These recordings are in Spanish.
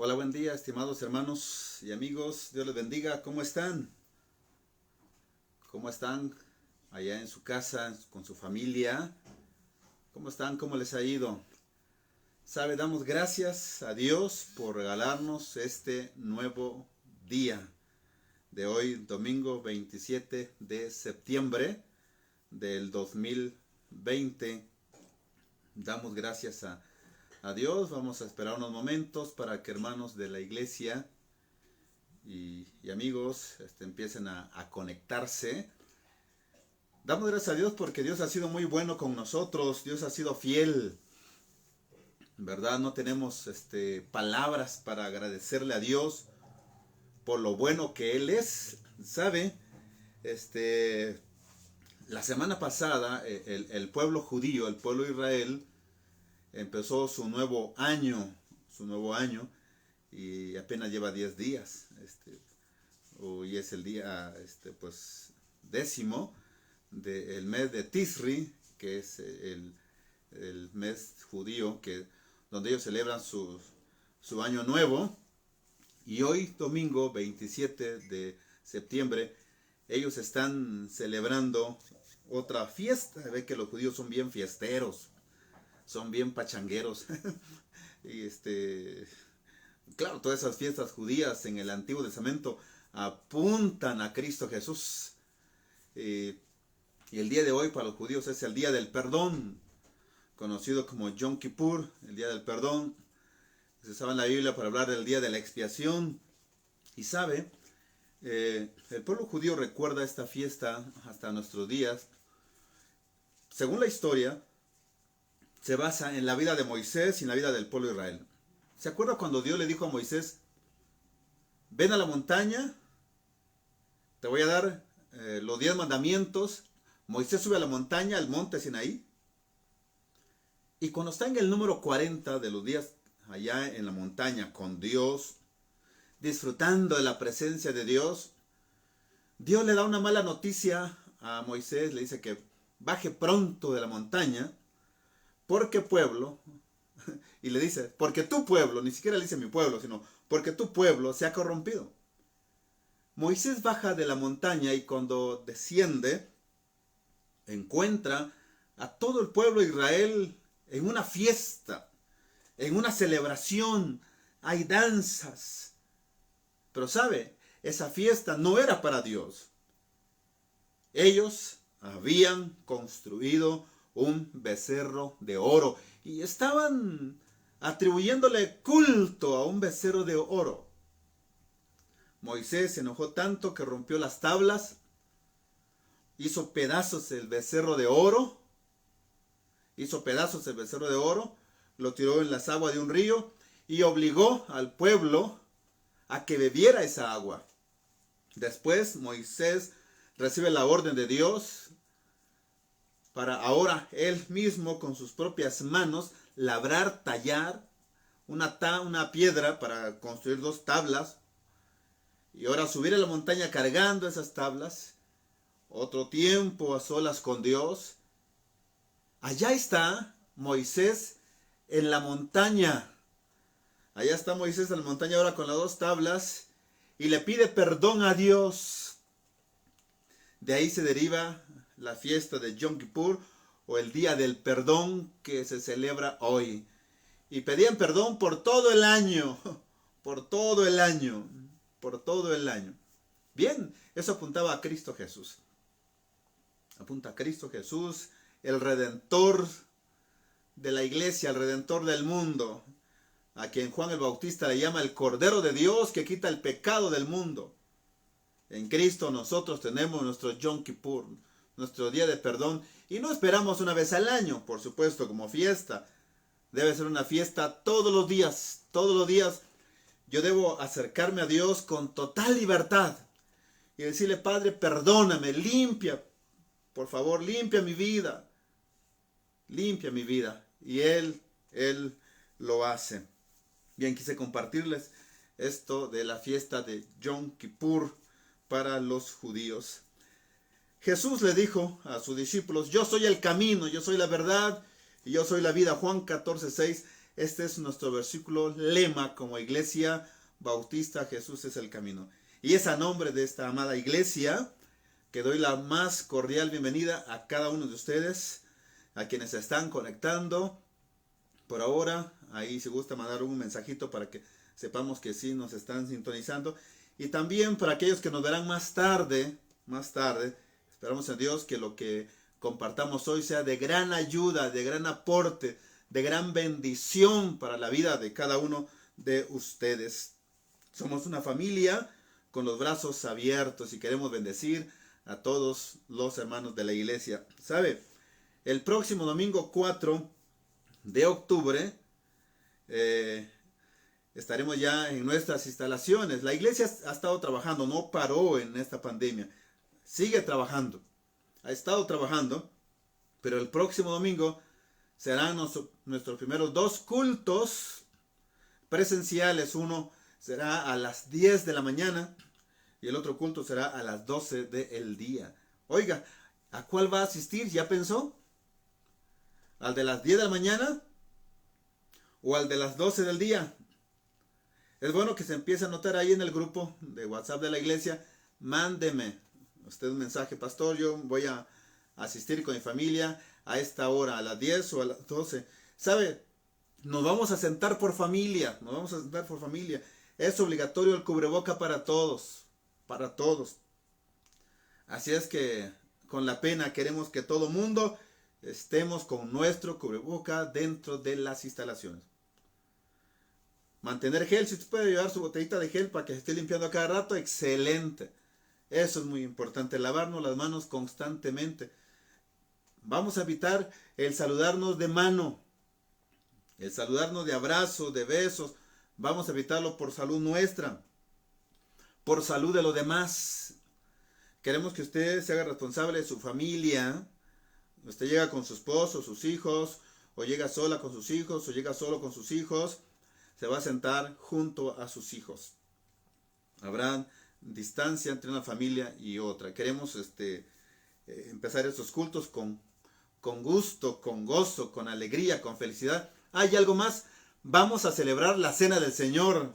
Hola, buen día, estimados hermanos y amigos. Dios les bendiga. ¿Cómo están? ¿Cómo están allá en su casa, con su familia? ¿Cómo están? ¿Cómo les ha ido? Sabe, damos gracias a Dios por regalarnos este nuevo día de hoy, domingo 27 de septiembre del 2020. Damos gracias a Dios. Vamos a esperar unos momentos para que hermanos de la iglesia y amigos empiecen a conectarse. Damos gracias a Dios porque Dios ha sido muy bueno con nosotros. Dios ha sido fiel, ¿verdad? No tenemos palabras para agradecerle a Dios por lo bueno que Él es. ¿Sabe? La semana pasada el pueblo judío, el pueblo de Israel, empezó su nuevo año y apenas lleva 10 días. Hoy es el día pues décimo del mes de Tisri, que es el mes judío donde ellos celebran su año nuevo. Y hoy, domingo 27 de septiembre, ellos están celebrando otra fiesta. Ve que los judíos son bien fiesteros, son bien pachangueros. Y claro, todas esas fiestas judías en el Antiguo Testamento apuntan a Cristo Jesús. Y el día de hoy para los judíos es el día del perdón, conocido como Yom Kippur, el día del perdón. Se usaba en la Biblia para hablar del día de la expiación. Y sabe, el pueblo judío recuerda esta fiesta hasta nuestros días. Según la historia, se basa en la vida de Moisés y en la vida del pueblo de Israel. ¿Se acuerda cuando Dios le dijo a Moisés: ven a la montaña, te voy a dar los 10 mandamientos? Moisés sube a la montaña, al monte Sinaí. Y cuando está en el número 40 de los días allá en la montaña con Dios, disfrutando de la presencia de Dios, Dios le da una mala noticia a Moisés. Le dice que baje pronto de la montaña, porque pueblo, y le dice, porque tu pueblo, ni siquiera le dice mi pueblo, sino porque tu pueblo se ha corrompido. Moisés baja de la montaña y cuando desciende, encuentra a todo el pueblo de Israel en una fiesta, en una celebración. Hay danzas. Pero sabe, esa fiesta no era para Dios. Ellos habían construido un becerro de oro y estaban atribuyéndole culto a un becerro de oro. Moisés se enojó tanto que rompió las tablas, hizo pedazos el becerro de oro, lo tiró en las aguas de un río y obligó al pueblo a que bebiera esa agua. Después Moisés recibe la orden de Dios para ahora él mismo con sus propias manos labrar, tallar una piedra para construir 2 tablas. Y ahora subir a la montaña cargando esas tablas. Otro tiempo a solas con Dios. Allá está Moisés en la montaña. Allá está Moisés en la montaña ahora con las 2 tablas. Y le pide perdón a Dios. De ahí se deriva la fiesta de Yom Kippur, o el día del perdón que se celebra hoy. Y pedían perdón por todo el año. Por todo el año. Bien, eso apuntaba a Cristo Jesús. Apunta a Cristo Jesús, el Redentor de la iglesia, el Redentor del mundo, a quien Juan el Bautista le llama el Cordero de Dios que quita el pecado del mundo. En Cristo nosotros tenemos nuestro Yom Kippur, nuestro día de perdón, y no esperamos una vez al año, por supuesto, como fiesta. Debe ser una fiesta todos los días, todos los días. Yo debo acercarme a Dios con total libertad y decirle: Padre, perdóname, limpia, por favor, limpia mi vida. Y Él lo hace. Bien, quise compartirles esto de la fiesta de Yom Kippur para los judíos. Jesús le dijo a sus discípulos: yo soy el camino, yo soy la verdad y yo soy la vida. Juan 14:6. Este es nuestro versículo lema como Iglesia Bautista Jesús es el camino. Y es a nombre de esta amada iglesia que doy la más cordial bienvenida a cada uno de ustedes, a quienes se están conectando por ahora. Ahí si gusta mandar un mensajito para que sepamos que sí nos están sintonizando. Y también para aquellos que nos verán más tarde, esperamos en Dios que lo que compartamos hoy sea de gran ayuda, de gran aporte, de gran bendición para la vida de cada uno de ustedes. Somos una familia con los brazos abiertos y queremos bendecir a todos los hermanos de la iglesia. ¿Sabe? El próximo domingo 4 de octubre estaremos ya en nuestras instalaciones. La iglesia ha estado trabajando, no paró en esta pandemia. Sigue trabajando. Ha estado trabajando, pero el próximo domingo serán nuestros primeros 2 cultos presenciales. Uno será a las 10 de la mañana y el otro culto será a las 12 del día. Oiga, ¿a cuál va a asistir? ¿Ya pensó? ¿Al de las 10 de la mañana o al de las 12 del día? Es bueno que se empiece a anotar ahí en el grupo de WhatsApp de la iglesia. Mándeme usted un mensaje: pastor, yo voy a asistir con mi familia a esta hora, a las 10 o a las 12. ¿Sabe? Nos vamos a sentar por familia, Es obligatorio el cubreboca para todos, Así es que con la pena queremos que todo mundo estemos con nuestro cubreboca dentro de las instalaciones. Mantener gel, si usted puede llevar su botellita de gel para que se esté limpiando a cada rato, excelente. Eso es muy importante, lavarnos las manos constantemente. Vamos a evitar el saludarnos de mano, el saludarnos de abrazos, de besos. Vamos a evitarlo por salud nuestra, por salud de los demás. Queremos que usted se haga responsable de su familia. Usted llega con su esposo, sus hijos, o llega sola con sus hijos, o llega solo con sus hijos. Se va a sentar junto a sus hijos. Habrá distancia entre una familia y otra. Queremos empezar estos cultos con gusto, con gozo, con alegría, con felicidad. Hay algo más. Vamos a celebrar la Cena del Señor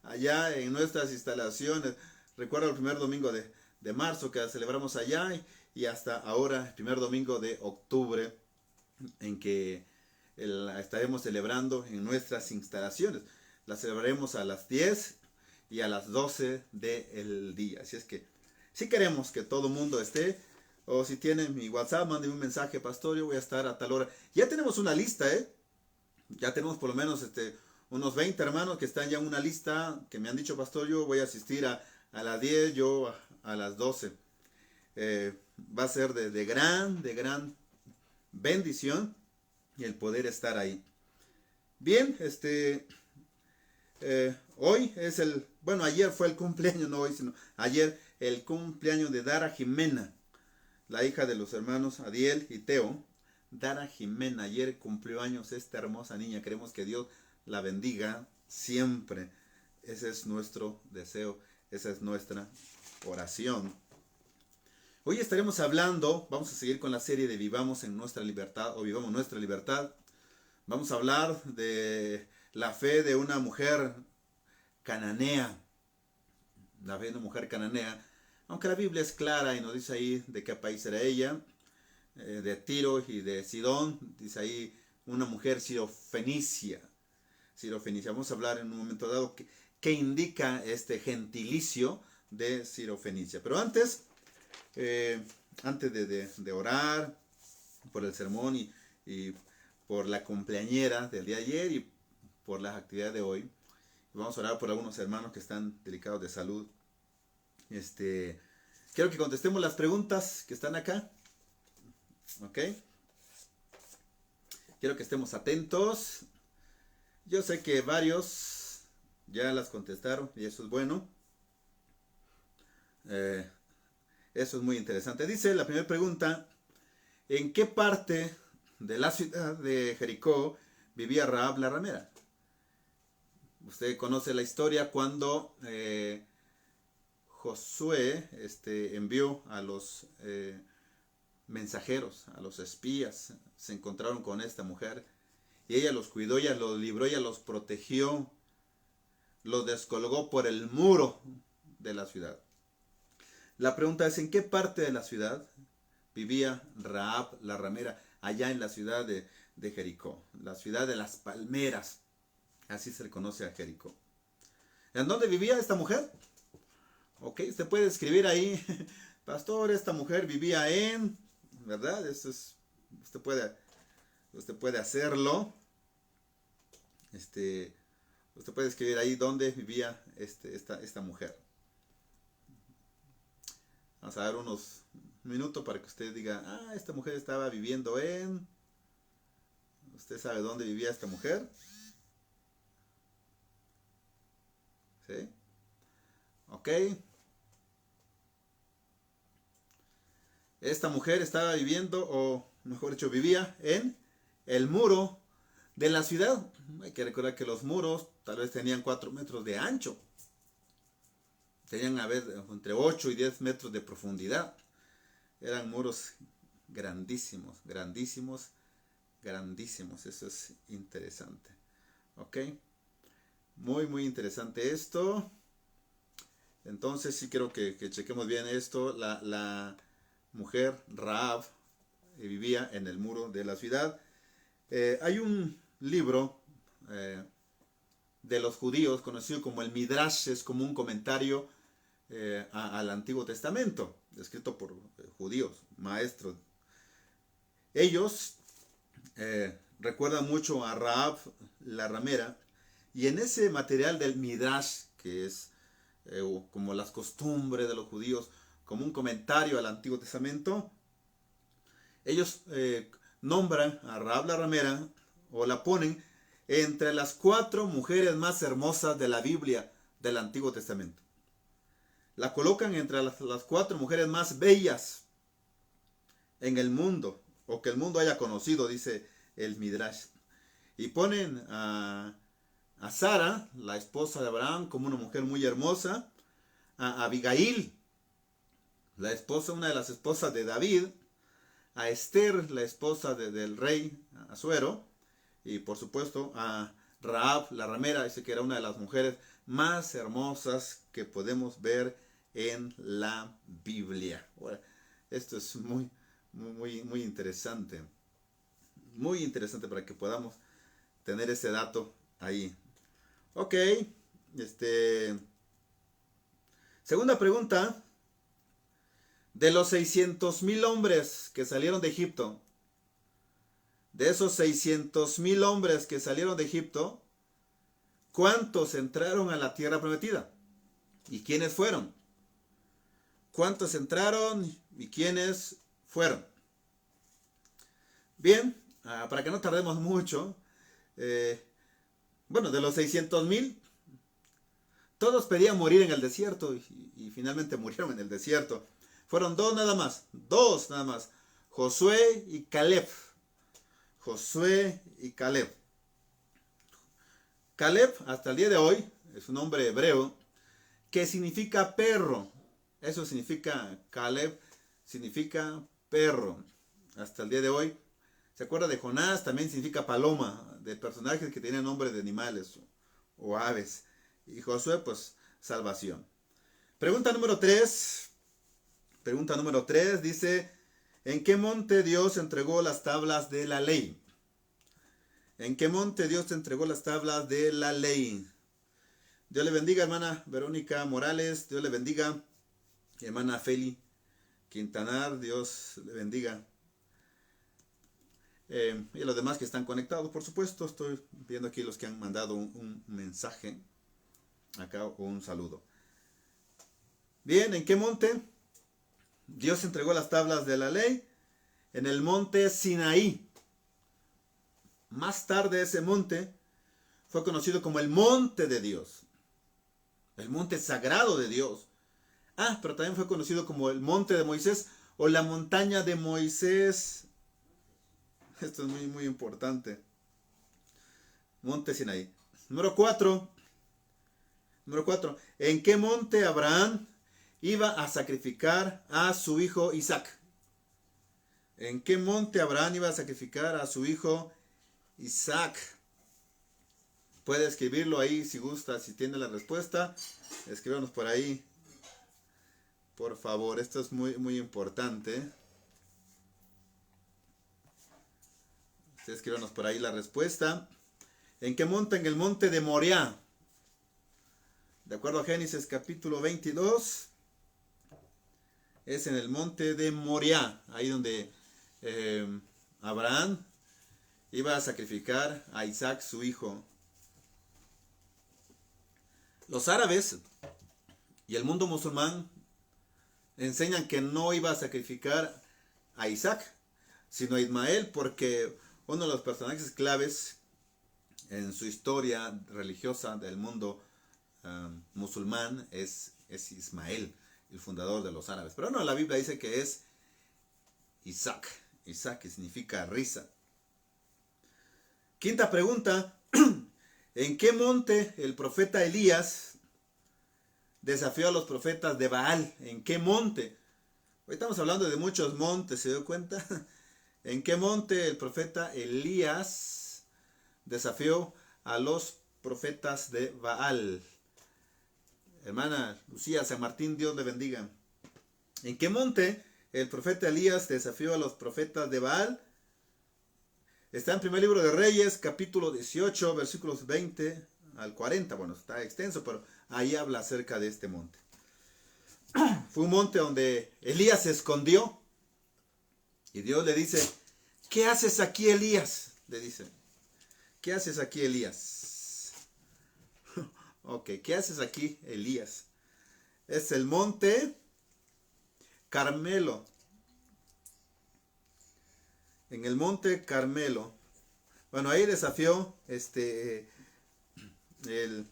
allá en nuestras instalaciones. Recuerdo el primer domingo de marzo que la celebramos allá y hasta ahora, el primer domingo de octubre, en que la estaremos celebrando en nuestras instalaciones. La celebraremos a las 10 y a las 12 del día. Así es que si queremos que todo el mundo esté, o si tienen mi WhatsApp, mándenme un mensaje: pastor, yo voy a estar a tal hora. Ya tenemos una lista, Ya tenemos por lo menos unos 20 hermanos que están ya en una lista, que me han dicho: pastor, yo voy a asistir a las 10, yo a las 12. Va a ser de gran bendición y el poder estar ahí. Bien, hoy es ayer fue el cumpleaños, no hoy, sino ayer, el cumpleaños de Dara Jimena, la hija de los hermanos Adiel y Teo. Dara Jimena, ayer cumplió años esta hermosa niña. Queremos que Dios la bendiga siempre. Ese es nuestro deseo, esa es nuestra oración. Hoy estaremos hablando, vamos a seguir con la serie de Vivamos en nuestra libertad, o Vivamos nuestra libertad. Vamos a hablar de la fe de una mujer cananea. La fe de una mujer cananea. Aunque la Biblia es clara y nos dice ahí de qué país era ella. De Tiro y de Sidón. Dice ahí una mujer sirofenicia. Vamos a hablar en un momento dado qué indica este gentilicio de Sirofenicia. Pero antes de orar por el sermón y por la cumpleañera del día de ayer y por las actividades de hoy, vamos a orar por algunos hermanos que están delicados de salud. Quiero que contestemos las preguntas que están acá. ¿Ok? Quiero que estemos atentos. Yo sé que varios ya las contestaron y eso es bueno. Eso es muy interesante. Dice la primera pregunta: ¿en qué parte de la ciudad de Jericó vivía Rahab la ramera? Usted conoce la historia cuando Josué envió a los mensajeros, a los espías. Se encontraron con esta mujer Y ella los cuidó, ella los libró, ella los protegió, los descolgó por el muro de la ciudad. La pregunta es, ¿en qué parte de la ciudad vivía Rahab la ramera? Allá en la ciudad de Jericó, la ciudad de las palmeras, así se le conoce a Jericó. ¿En dónde vivía esta mujer? Ok, usted puede escribir ahí, pastor, esta mujer vivía en, ¿verdad? Eso es, usted puede hacerlo. Usted puede escribir ahí dónde vivía esta mujer. Vamos a dar unos minutos para que usted diga, esta mujer estaba viviendo en... ¿Usted sabe dónde vivía esta mujer? ¿Sí? Ok. Esta mujer estaba viviendo, o mejor dicho, vivía en el muro de la ciudad. Hay que recordar que los muros tal vez tenían 4 metros de ancho. Tenían a ver entre 8 y 10 metros de profundidad. Eran muros grandísimos, grandísimos, grandísimos. Eso es interesante. Ok. Muy, muy interesante esto. Entonces sí quiero que chequemos bien esto. La mujer Rahab vivía en el muro de la ciudad. Hay un libro de los judíos conocido como el Midrash. Es como un comentario al Antiguo Testamento, escrito por judíos, maestros. Ellos recuerdan mucho a Rahab la ramera, y en ese material del Midrash, que es como las costumbres de los judíos, como un comentario al Antiguo Testamento, ellos nombran a Rahab la ramera, o la ponen entre las 4 mujeres más hermosas de la Biblia del Antiguo Testamento. La colocan entre las 4 mujeres más bellas en el mundo, o que el mundo haya conocido, dice el Midrash. Y ponen a Sara, la esposa de Abraham, como una mujer muy hermosa, a Abigail, una de las esposas de David, a Esther, la esposa del rey Asuero, y por supuesto a Rahab la ramera, dice que era una de las mujeres más hermosas que podemos ver en la Biblia. Bueno, esto es muy, muy, muy interesante. Muy interesante para que podamos tener ese dato ahí. Ok. Segunda pregunta. De los 600,000 hombres que salieron de Egipto, de esos 600,000 hombres que salieron de Egipto, ¿cuántos entraron a la tierra prometida? ¿Y quiénes fueron? ¿Cuántos entraron y quiénes fueron? Bien, para que no tardemos mucho, bueno, de los 600,000, todos pedían morir en el desierto y finalmente murieron en el desierto. Fueron 2 nada más, Josué y Caleb. Josué y Caleb. Caleb, hasta el día de hoy, es un nombre hebreo que significa perro. Eso significa Caleb, significa perro. Hasta el día de hoy. ¿Se acuerda de Jonás? También significa paloma, de personajes que tienen nombre de animales o aves. Y Josué, pues, salvación. Pregunta número 3. Pregunta número 3 dice, ¿en qué monte Dios entregó las tablas de la ley? ¿En qué monte Dios te entregó las tablas de la ley? Dios le bendiga, hermana Verónica Morales. Dios le bendiga, hermana Feli Quintanar. Dios le bendiga. Y los demás que están conectados, por supuesto. Estoy viendo aquí los que han mandado un mensaje acá o un saludo. Bien, ¿en qué monte Dios entregó las tablas de la ley? En el monte Sinaí. Más tarde ese monte fue conocido como el monte de Dios. El monte sagrado de Dios. Pero también fue conocido como el monte de Moisés o la montaña de Moisés. Esto es muy, muy importante. Monte Sinaí. Número 4. ¿En qué monte Abraham iba a sacrificar a su hijo Isaac? ¿En qué monte Abraham iba a sacrificar a su hijo Isaac. Puede escribirlo ahí si gusta, si tiene la respuesta. Escríbanos por ahí. Por favor, esto es muy, muy importante. Escríbanos por ahí la respuesta. ¿En qué monte? En el monte de Moriah. De acuerdo a Génesis capítulo 22. Es en el monte de Moriah. Ahí donde Abraham iba a sacrificar a Isaac, su hijo. Los árabes y el mundo musulmán enseñan que no iba a sacrificar a Isaac, sino a Ismael, porque uno de los personajes claves en su historia religiosa del mundo musulmán es Ismael, el fundador de los árabes. Pero no, la Biblia dice que es Isaac. Isaac, que significa risa. Quinta pregunta. ¿En qué monte el profeta Elías desafió a los profetas de Baal? ¿En qué monte? Hoy estamos hablando de muchos montes, ¿se dio cuenta? ¿En qué monte el profeta Elías desafió a los profetas de Baal? Hermana Lucía, San Martín, Dios le bendiga. ¿En qué monte el profeta Elías desafió a los profetas de Baal? Está en primer libro de Reyes, capítulo 18, versículos 20 al 40. Bueno, está extenso, pero ahí habla acerca de este monte. Fue un monte donde Elías se escondió. Y Dios le dice, ¿qué haces aquí, Elías? Le dice, ¿qué haces aquí, Elías? Ok, ¿qué haces aquí, Elías? Es el monte Carmelo. En el monte Carmelo. Bueno, ahí desafió el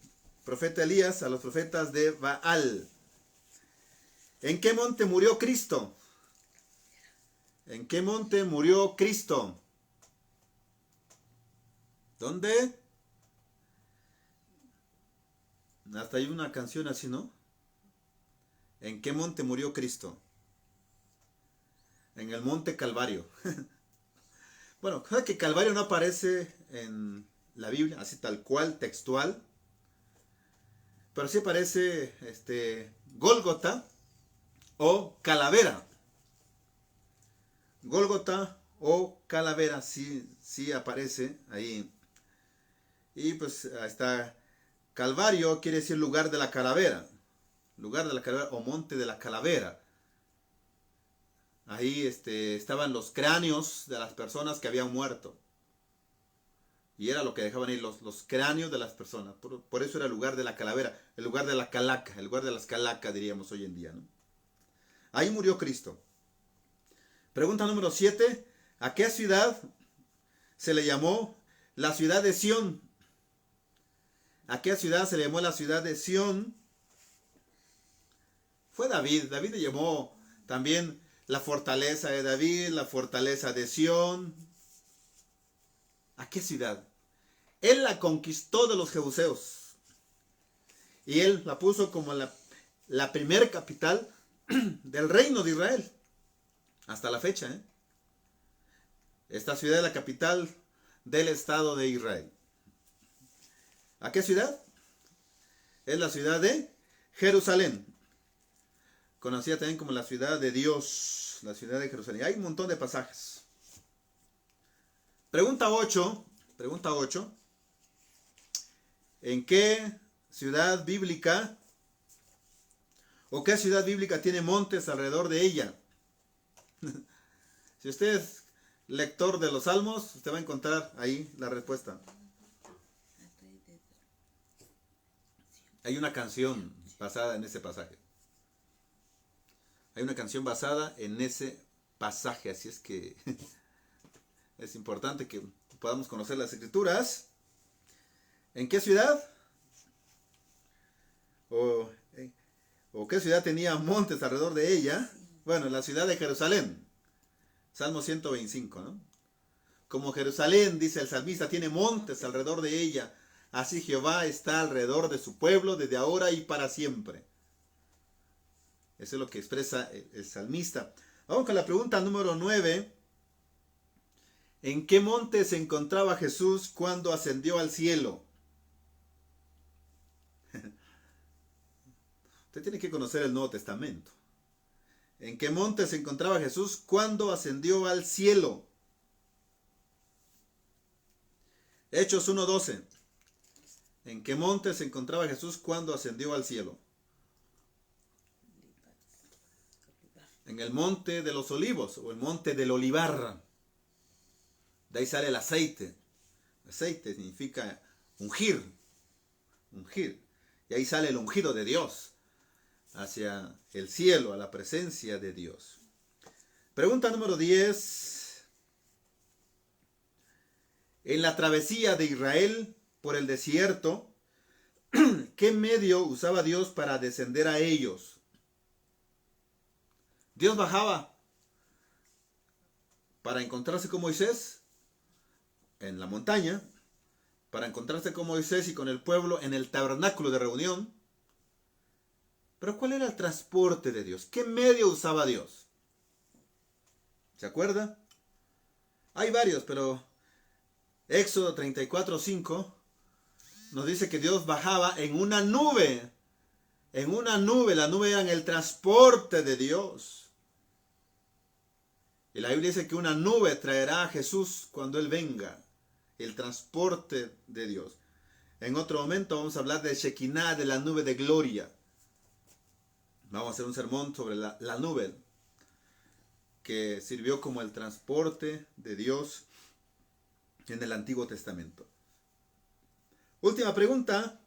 profeta Elías a los profetas de Baal. ¿En qué monte murió Cristo? ¿En qué monte murió Cristo? ¿Dónde? Hasta hay una canción así, ¿no? ¿En qué monte murió Cristo? En el monte Calvario. Bueno, ¿sabes que Calvario no aparece en la Biblia, así tal cual, textual? Pero sí aparece Gólgota o Calavera. Gólgota o Calavera, sí aparece ahí. Y pues está Calvario, quiere decir lugar de la calavera. Lugar de la calavera o monte de la calavera. Ahí estaban los cráneos de las personas que habían muerto. Y era lo que dejaban ahí, los cráneos de las personas. Por eso era el lugar de la calavera, el lugar de la calaca, el lugar de las calacas, diríamos hoy en día, ¿no? Ahí murió Cristo. Pregunta número 7. ¿A qué ciudad se le llamó la ciudad de Sión? ¿A qué ciudad se le llamó la ciudad de Sión? Fue David. David le llamó también la fortaleza de David, la fortaleza de Sión. ¿A qué ciudad? Él la conquistó de los jebuseos. Y él la puso como la primer capital del reino de Israel. Hasta la fecha, ¿eh? Esta ciudad es la capital del Estado de Israel. ¿A qué ciudad? Es la ciudad de Jerusalén. Conocida también como la ciudad de Dios, la ciudad de Jerusalén. Hay un montón de pasajes. Pregunta 8. ¿En qué ciudad bíblica o qué ciudad bíblica tiene montes alrededor de ella? Si usted es lector de los Salmos, usted va a encontrar ahí la respuesta. Hay una canción basada en ese pasaje. Hay una canción basada en ese pasaje, así es que es importante que podamos conocer las escrituras. ¿En qué ciudad? ¿O qué ciudad tenía montes alrededor de ella? Bueno, la ciudad de Jerusalén. Salmo 125, ¿no? Como Jerusalén, dice el salmista, tiene montes alrededor de ella. Así Jehová está alrededor de su pueblo desde ahora y para siempre. Eso es lo que expresa el salmista. Vamos con la pregunta número 9. ¿En qué monte se encontraba Jesús cuando ascendió al cielo? Usted tiene que conocer el Nuevo Testamento. ¿En qué monte se encontraba Jesús cuando ascendió al cielo? Hechos 1:12. ¿En qué monte se encontraba Jesús cuando ascendió al cielo? En el monte de los olivos o el monte del olivar. De ahí sale el aceite. Aceite significa ungir. Ungir. Y ahí sale el ungido de Dios hacia el cielo, a la presencia de Dios. Pregunta número 10. En la travesía de Israel por el desierto, ¿qué medio usaba Dios para descender a ellos? Dios bajaba para encontrarse con Moisés en la montaña, para encontrarse con Moisés y con el pueblo en el tabernáculo de reunión. Pero ¿cuál era el transporte de Dios? ¿Qué medio usaba Dios? ¿Se acuerda? Hay varios, pero Éxodo 34:5 nos dice que Dios bajaba en una nube. En una nube, la nube era el transporte de Dios. Y la Biblia dice que una nube traerá a Jesús cuando Él venga. El transporte de Dios. En otro momento vamos a hablar de Shekinah, de la nube de gloria. Vamos a hacer un sermón sobre la nube que sirvió como el transporte de Dios en el Antiguo Testamento. Última pregunta.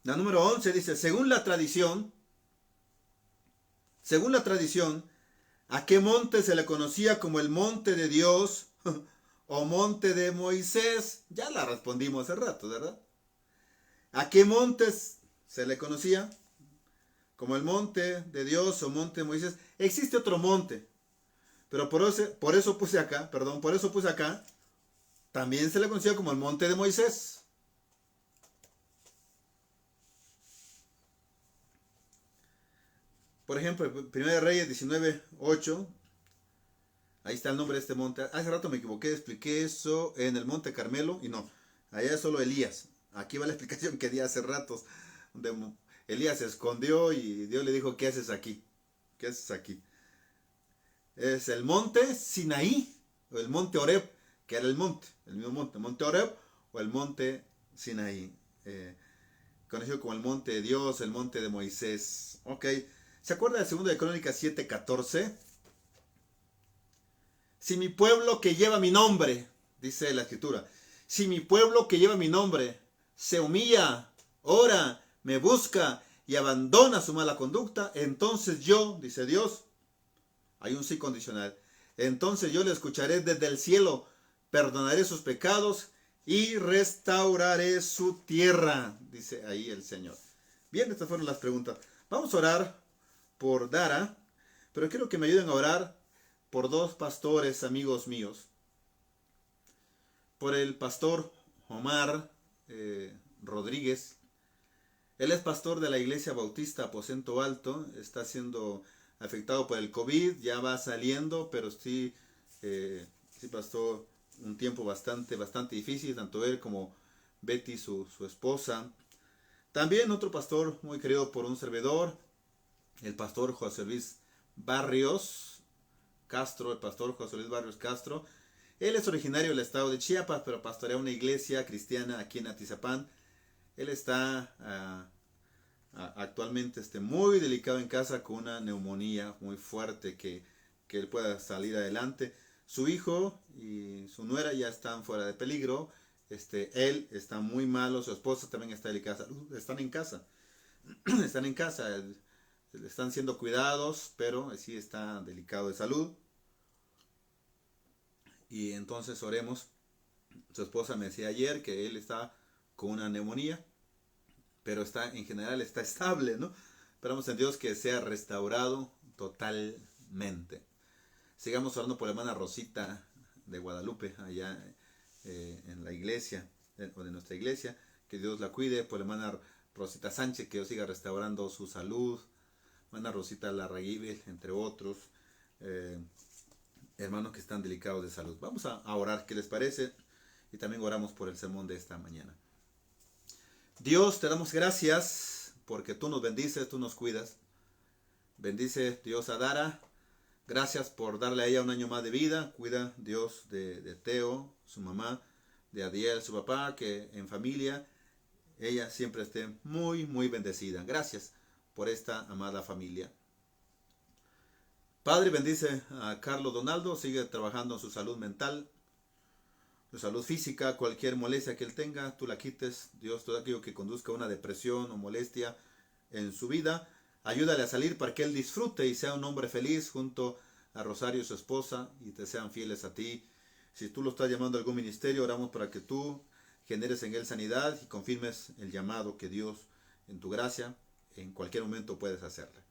La número 11 dice, según la tradición, ¿a qué monte se le conocía como el monte de Dios o monte de Moisés? Ya la respondimos hace rato, ¿verdad? ¿A qué montes se le conocía como el monte de Dios o monte de Moisés? Existe otro monte, pero por eso puse acá, también se le conocía como el monte de Moisés. Por ejemplo, 1 Reyes 19:8, ahí está el nombre de este monte. Hace rato me equivoqué, expliqué eso en el monte Carmelo, y no, allá es solo Elías. Aquí va la explicación que di hace ratos, donde Elías se escondió y Dios le dijo, ¿qué haces aquí? ¿Qué haces aquí? Es el monte Sinaí, o el monte Horeb, que era el mismo monte Horeb, o el monte Sinaí, conocido como el monte de Dios, el monte de Moisés. Ok. ¿Se acuerda del 2 de Crónicas 7:14? Si mi pueblo que lleva mi nombre, dice la escritura, si mi pueblo que lleva mi nombre se humilla, ora, me busca y abandona su mala conducta, entonces yo, dice Dios, hay un sí condicional, entonces yo le escucharé desde el cielo, perdonaré sus pecados y restauraré su tierra, dice ahí el Señor. Bien, estas fueron las preguntas. Vamos a orar por Dara, pero quiero que me ayuden a orar por dos pastores amigos míos. Por el pastor Omar Rodríguez. Él es pastor de la Iglesia Bautista Aposento Alto, está siendo afectado por el COVID, ya va saliendo, pero sí pasó un tiempo bastante difícil, tanto él como Betty, su esposa. También otro pastor muy querido por un servidor, el pastor José Luis Barrios Castro, Él es originario del estado de Chiapas, pero pastorea una iglesia cristiana aquí en Atizapán. Él está actualmente muy delicado en casa con una neumonía muy fuerte que él pueda salir adelante. Su hijo y su nuera ya están fuera de peligro. Él está muy malo, su esposa también está delicada. Están en casa. Están siendo cuidados, pero sí está delicado de salud. Y entonces oremos. Su esposa me decía ayer que él está con una neumonía, pero en general está estable, ¿no? Esperamos en Dios que sea restaurado totalmente. Sigamos orando por la hermana Rosita de Guadalupe, allá en la iglesia, o de nuestra iglesia, que Dios la cuide. Por la hermana Rosita Sánchez, que Dios siga restaurando su salud. Hermana Rosita Larraguibel, entre otros. hermanos que están delicados de salud. Vamos a orar, ¿qué les parece? Y también oramos por el sermón de esta mañana. Dios, te damos gracias porque tú nos bendices, tú nos cuidas. Bendice Dios a Dara. Gracias por darle a ella un año más de vida. Cuida Dios de Teo, su mamá, de Adiel, su papá, que en familia ella siempre esté muy, muy bendecida. Gracias por esta amada familia. Padre, bendice a Carlos Donaldo. Sigue trabajando en su salud mental, su salud física, cualquier molestia que él tenga, tú la quites. Dios, todo aquello que conduzca a una depresión o molestia en su vida, ayúdale a salir para que él disfrute y sea un hombre feliz junto a Rosario, su esposa, y te sean fieles a ti. Si tú lo estás llamando a algún ministerio, oramos para que tú generes en él sanidad y confirmes el llamado que Dios, en tu gracia, en cualquier momento puedes hacerle.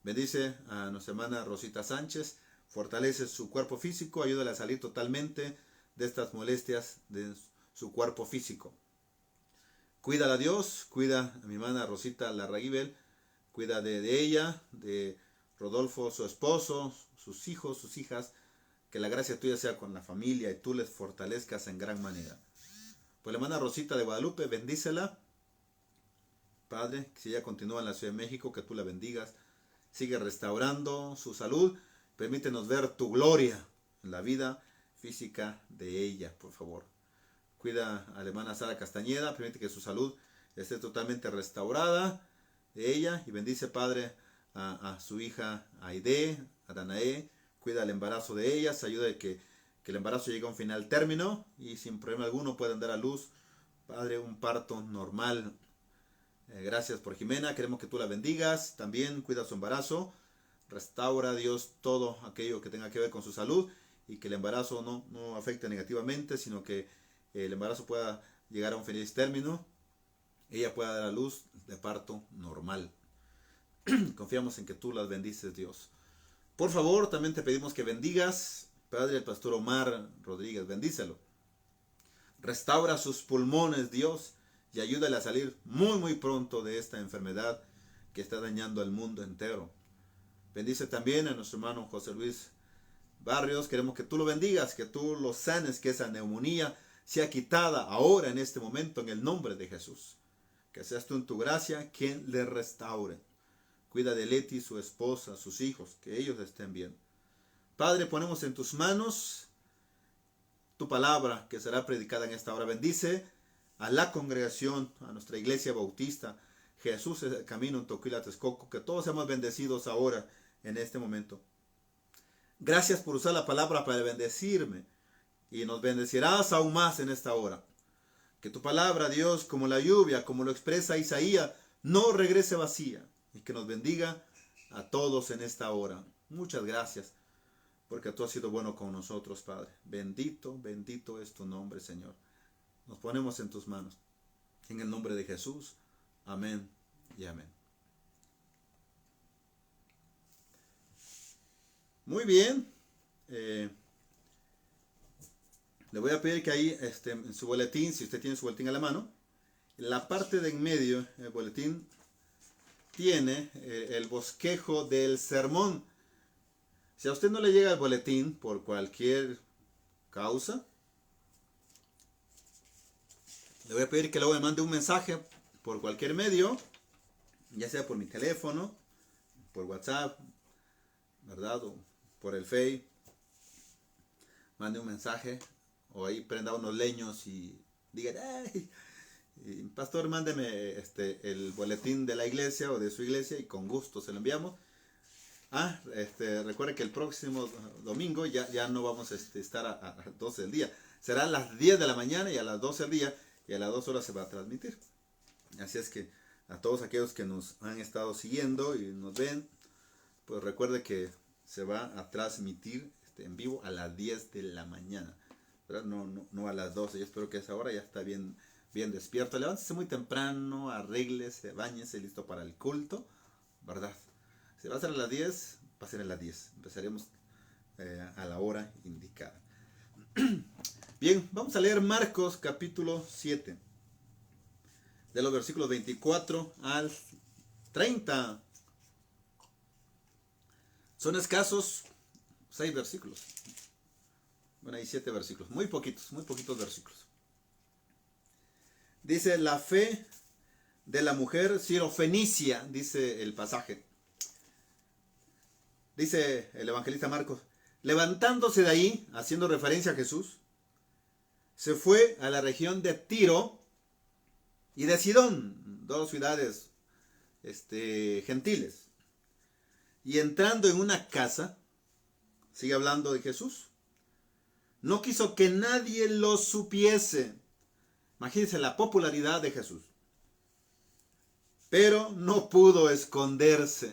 Bendice a nuestra hermana Rosita Sánchez, fortalece su cuerpo físico, ayúdale a salir totalmente de estas molestias de su cuerpo físico. Cuídala a Dios, cuida a mi hermana Rosita Larraguibel, cuida de ella, de Rodolfo, su esposo, sus hijos, sus hijas, que la gracia tuya sea con la familia y tú les fortalezcas en gran manera. Pues la hermana Rosita de Guadalupe, bendícela. Padre, si ella continúa en la Ciudad de México, que tú la bendigas. Sigue restaurando su salud. Permítenos ver tu gloria en la vida física de ella, por favor. Cuida a la hermana Sara Castañeda. Permite que su salud esté totalmente restaurada de ella. Y bendice, Padre, a su hija Aide, a Danae. Cuida el embarazo de ellas. Ayuda a que el embarazo llegue a un final término y sin problema alguno puedan dar a luz, Padre, un parto normal. Gracias por Jimena, queremos que tú la bendigas, también cuida su embarazo, restaura, Dios, todo aquello que tenga que ver con su salud y que el embarazo no afecte negativamente, sino que el embarazo pueda llegar a un feliz término, ella pueda dar a luz de parto normal. Confiamos en que tú las bendices, Dios. Por favor, también te pedimos que bendigas, Padre, el pastor Omar Rodríguez, bendícelo. Restaura sus pulmones, Dios, y ayúdale a salir muy, muy pronto de esta enfermedad que está dañando al mundo entero. Bendice también a nuestro hermano José Luis Barrios. Queremos que tú lo bendigas, que tú lo sanes, que esa neumonía sea quitada ahora en este momento en el nombre de Jesús. Que seas tú en tu gracia quien le restaure. Cuida de Leti, su esposa, sus hijos, que ellos estén bien. Padre, ponemos en tus manos tu palabra que será predicada en esta hora. Bendice a la congregación, a nuestra iglesia bautista. Jesús es el camino en Toquila, Texcoco. Que todos seamos bendecidos ahora en este momento. Gracias por usar la palabra para bendecirme. Y nos bendecirás aún más en esta hora. Que tu palabra, Dios, como la lluvia, como lo expresa Isaías, no regrese vacía. Y que nos bendiga a todos en esta hora. Muchas gracias. Porque tú has sido bueno con nosotros, Padre. Bendito, bendito es tu nombre, Señor. Nos ponemos en tus manos. En el nombre de Jesús. Amén y amén. Muy bien. Le voy a pedir que ahí en su boletín, si usted tiene su boletín a la mano, en la parte de en medio, el boletín tiene el bosquejo del sermón. Si a usted no le llega el boletín por cualquier causa, le voy a pedir que luego me mande un mensaje por cualquier medio, ya sea por mi teléfono, por WhatsApp, ¿verdad? O por el Face. Mande un mensaje o ahí prenda unos leños y diga, ¡ay! Pastor, mándeme el boletín de la iglesia o de su iglesia y con gusto se lo enviamos. Recuerde que el próximo domingo ya no vamos a estar a 12 del día. Será a las 10 de la mañana y a las 12 del día y a las 2 horas se va a transmitir. Así es que a todos aquellos que nos han estado siguiendo y nos ven, pues recuerde que se va a transmitir en vivo a las 10 de la mañana. ¿Verdad? No a las 12. Yo espero que a esa hora ya está bien despierto. Levántese muy temprano, arréglese, báñese, listo para el culto, ¿verdad? Si va a ser a las 10, va a ser a las 10. Empezaremos a la hora indicada. Bien, vamos a leer Marcos capítulo 7. De los versículos 24 al 30. Son escasos 6 versículos. Bueno, hay 7 versículos, muy poquitos versículos. Dice, la fe de la mujer sirofenicia, dice el pasaje. Dice el evangelista Marcos, levantándose de ahí, haciendo referencia a Jesús, se fue a la región de Tiro y de Sidón, 2 ciudades gentiles. Y entrando en una casa, sigue hablando de Jesús, no quiso que nadie lo supiese. Imagínense la popularidad de Jesús. Pero no pudo esconderse.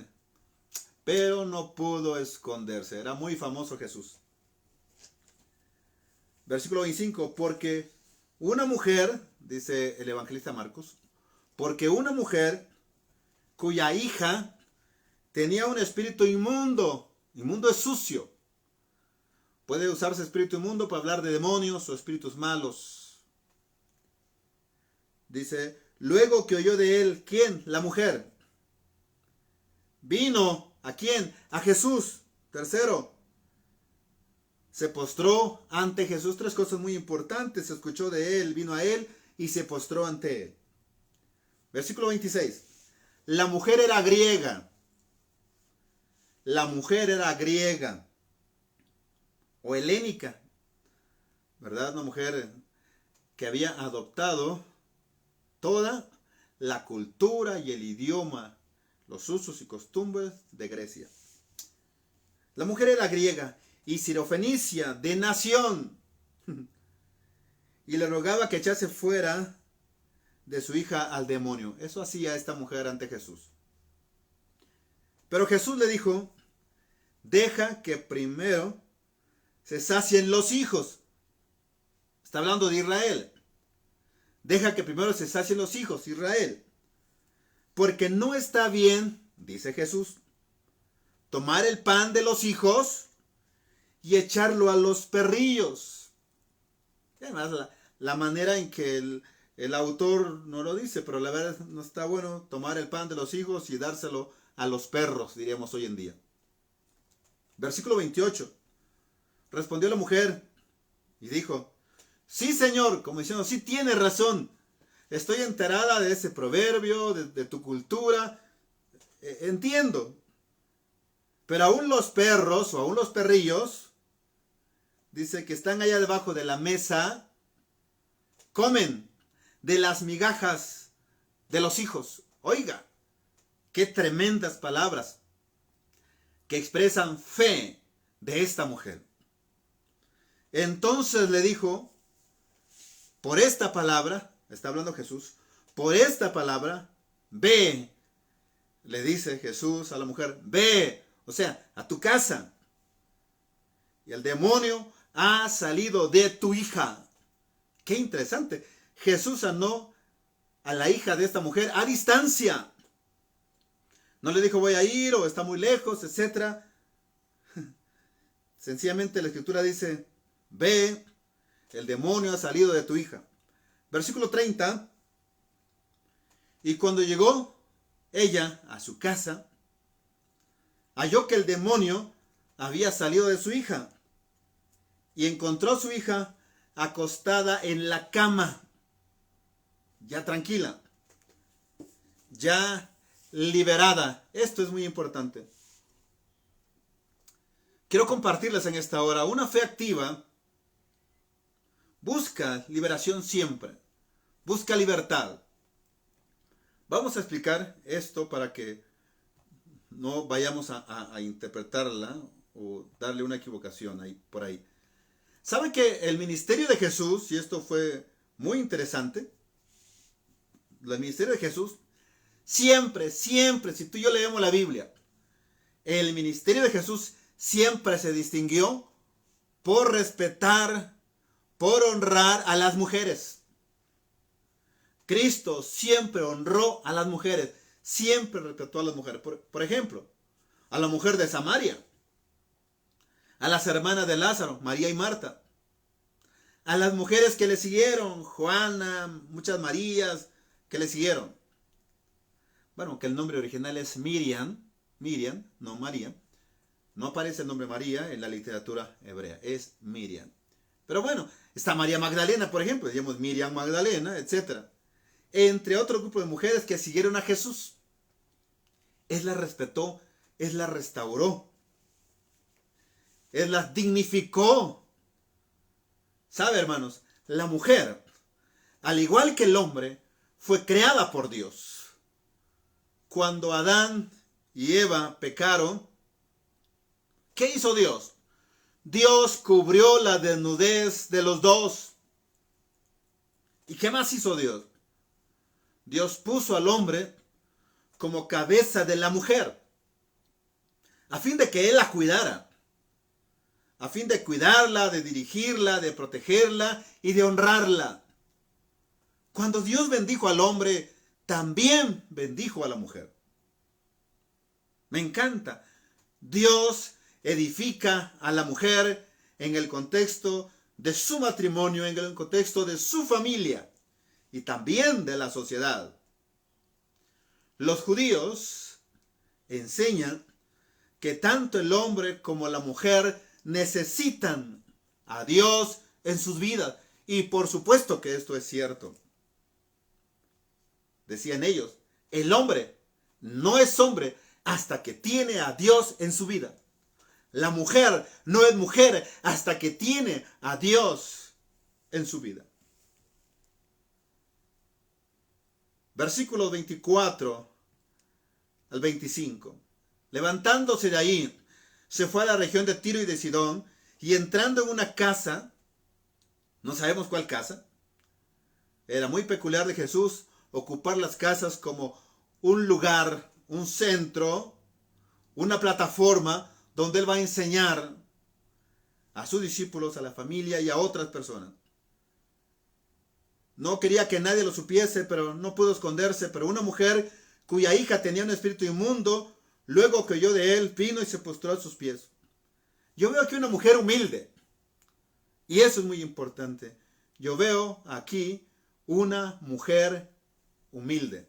Era muy famoso Jesús. Versículo 25. Porque una mujer, dice el evangelista Marcos, porque una mujer cuya hija tenía un espíritu inmundo. Inmundo es sucio. Puede usarse espíritu inmundo para hablar de demonios o espíritus malos. Dice, luego que oyó de él, ¿quién? La mujer. Vino, ¿a quién? A Jesús. Tercero, se postró ante Jesús. 3 cosas muy importantes. Se escuchó de él, vino a él y se postró ante él. Versículo 26. La mujer era griega. La mujer era griega o helénica, ¿verdad? Una mujer que había adoptado toda la cultura y el idioma, los usos y costumbres de Grecia. La mujer era griega y sirofenicia de nación y le rogaba que echase fuera de su hija al demonio. Eso hacía esta mujer ante Jesús. Pero Jesús le dijo, deja que primero se sacien los hijos. Está hablando de Israel. Deja que primero se sacien los hijos, Israel. Porque no está bien, dice Jesús, tomar el pan de los hijos y echarlo a los perrillos. Y además, la manera en que el autor no lo dice, pero la verdad no está bueno tomar el pan de los hijos y dárselo a los perros, diríamos hoy en día. Versículo 28. Respondió la mujer y dijo, sí, Señor, como diciendo, sí tienes razón. Estoy enterada de ese proverbio, de tu cultura. Entiendo. Pero aún los perros o aún los perrillos, dice que están allá debajo de la mesa, comen de las migajas de los hijos. Oiga, qué tremendas palabras que expresan fe de esta mujer. Entonces le dijo, por esta palabra, está hablando Jesús, por esta palabra, ve, le dice Jesús a la mujer, ve, o sea, a tu casa. Y el demonio ha salido de tu hija. Qué interesante. Jesús sanó a la hija de esta mujer a distancia. No le dijo voy a ir o está muy lejos, etc. Sencillamente la escritura dice, ve, el demonio ha salido de tu hija. Versículo 30. Y cuando llegó ella a su casa, halló que el demonio había salido de su hija y encontró a su hija acostada en la cama, ya tranquila, ya liberada. Esto es muy importante. Quiero compartirles en esta hora una fe activa. Busca liberación siempre. Busca libertad. Vamos a explicar esto para que no vayamos a interpretarla o darle una equivocación por ahí. ¿Saben que el ministerio de Jesús, y esto fue muy interesante, el ministerio de Jesús, siempre, si tú y yo leemos la Biblia, el ministerio de Jesús siempre se distinguió por respetar, por honrar a las mujeres. Cristo siempre honró a las mujeres, siempre respetó a las mujeres. Por ejemplo, a la mujer de Samaria, a las hermanas de Lázaro, María y Marta, a las mujeres que le siguieron, Juana, muchas Marías que le siguieron. Bueno, que el nombre original es Miriam, no María. No aparece el nombre María en la literatura hebrea, es Miriam. Pero bueno, está María Magdalena, por ejemplo, digamos Miriam Magdalena, etc. Entre otro grupo de mujeres que siguieron a Jesús. Él las respetó, Él las restauró, Él las dignificó. ¿Sabe, hermanos? La mujer, al igual que el hombre, fue creada por Dios. Cuando Adán y Eva pecaron, ¿qué hizo Dios? Dios cubrió la desnudez de los dos. ¿Y qué más hizo Dios? Dios puso al hombre como cabeza de la mujer, a fin de que él la cuidara, a fin de cuidarla, de dirigirla, de protegerla y de honrarla. Cuando Dios bendijo al hombre, también bendijo a la mujer. Me encanta. Dios edifica a la mujer en el contexto de su matrimonio, en el contexto de su familia y también de la sociedad. Los judíos enseñan que tanto el hombre como la mujer necesitan a Dios en sus vidas. Y por supuesto que esto es cierto. Decían ellos, el hombre no es hombre hasta que tiene a Dios en su vida. La mujer no es mujer hasta que tiene a Dios en su vida. Versículos 24 al 25. Levantándose de ahí, se fue a la región de Tiro y de Sidón, y entrando en una casa, no sabemos cuál casa, era muy peculiar de Jesús ocupar las casas como un lugar, un centro, una plataforma donde Él va a enseñar a sus discípulos, a la familia y a otras personas. No quería que nadie lo supiese, pero no pudo esconderse. Pero una mujer cuya hija tenía un espíritu inmundo, luego que oyó de Él, vino y se postró a sus pies. Yo veo aquí una mujer humilde. Y eso es muy importante. Yo veo aquí una mujer humilde,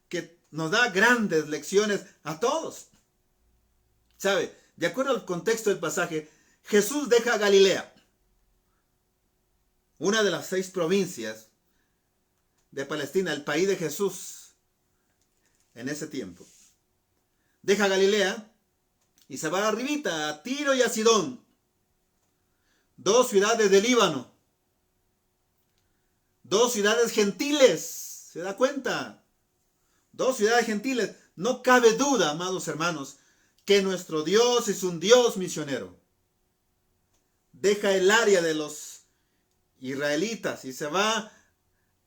que nos da grandes lecciones a todos. ¿Sabe? De acuerdo al contexto del pasaje, Jesús deja Galilea, una de las 6 provincias de Palestina, el país de Jesús en ese tiempo. Deja Galilea y se va arribita a Tiro y a Sidón, 2 ciudades del Líbano, 2 ciudades gentiles. ¿Se da cuenta? 2 ciudades gentiles. No cabe duda, amados hermanos, que nuestro Dios es un Dios misionero. Deja el área de los israelitas y se va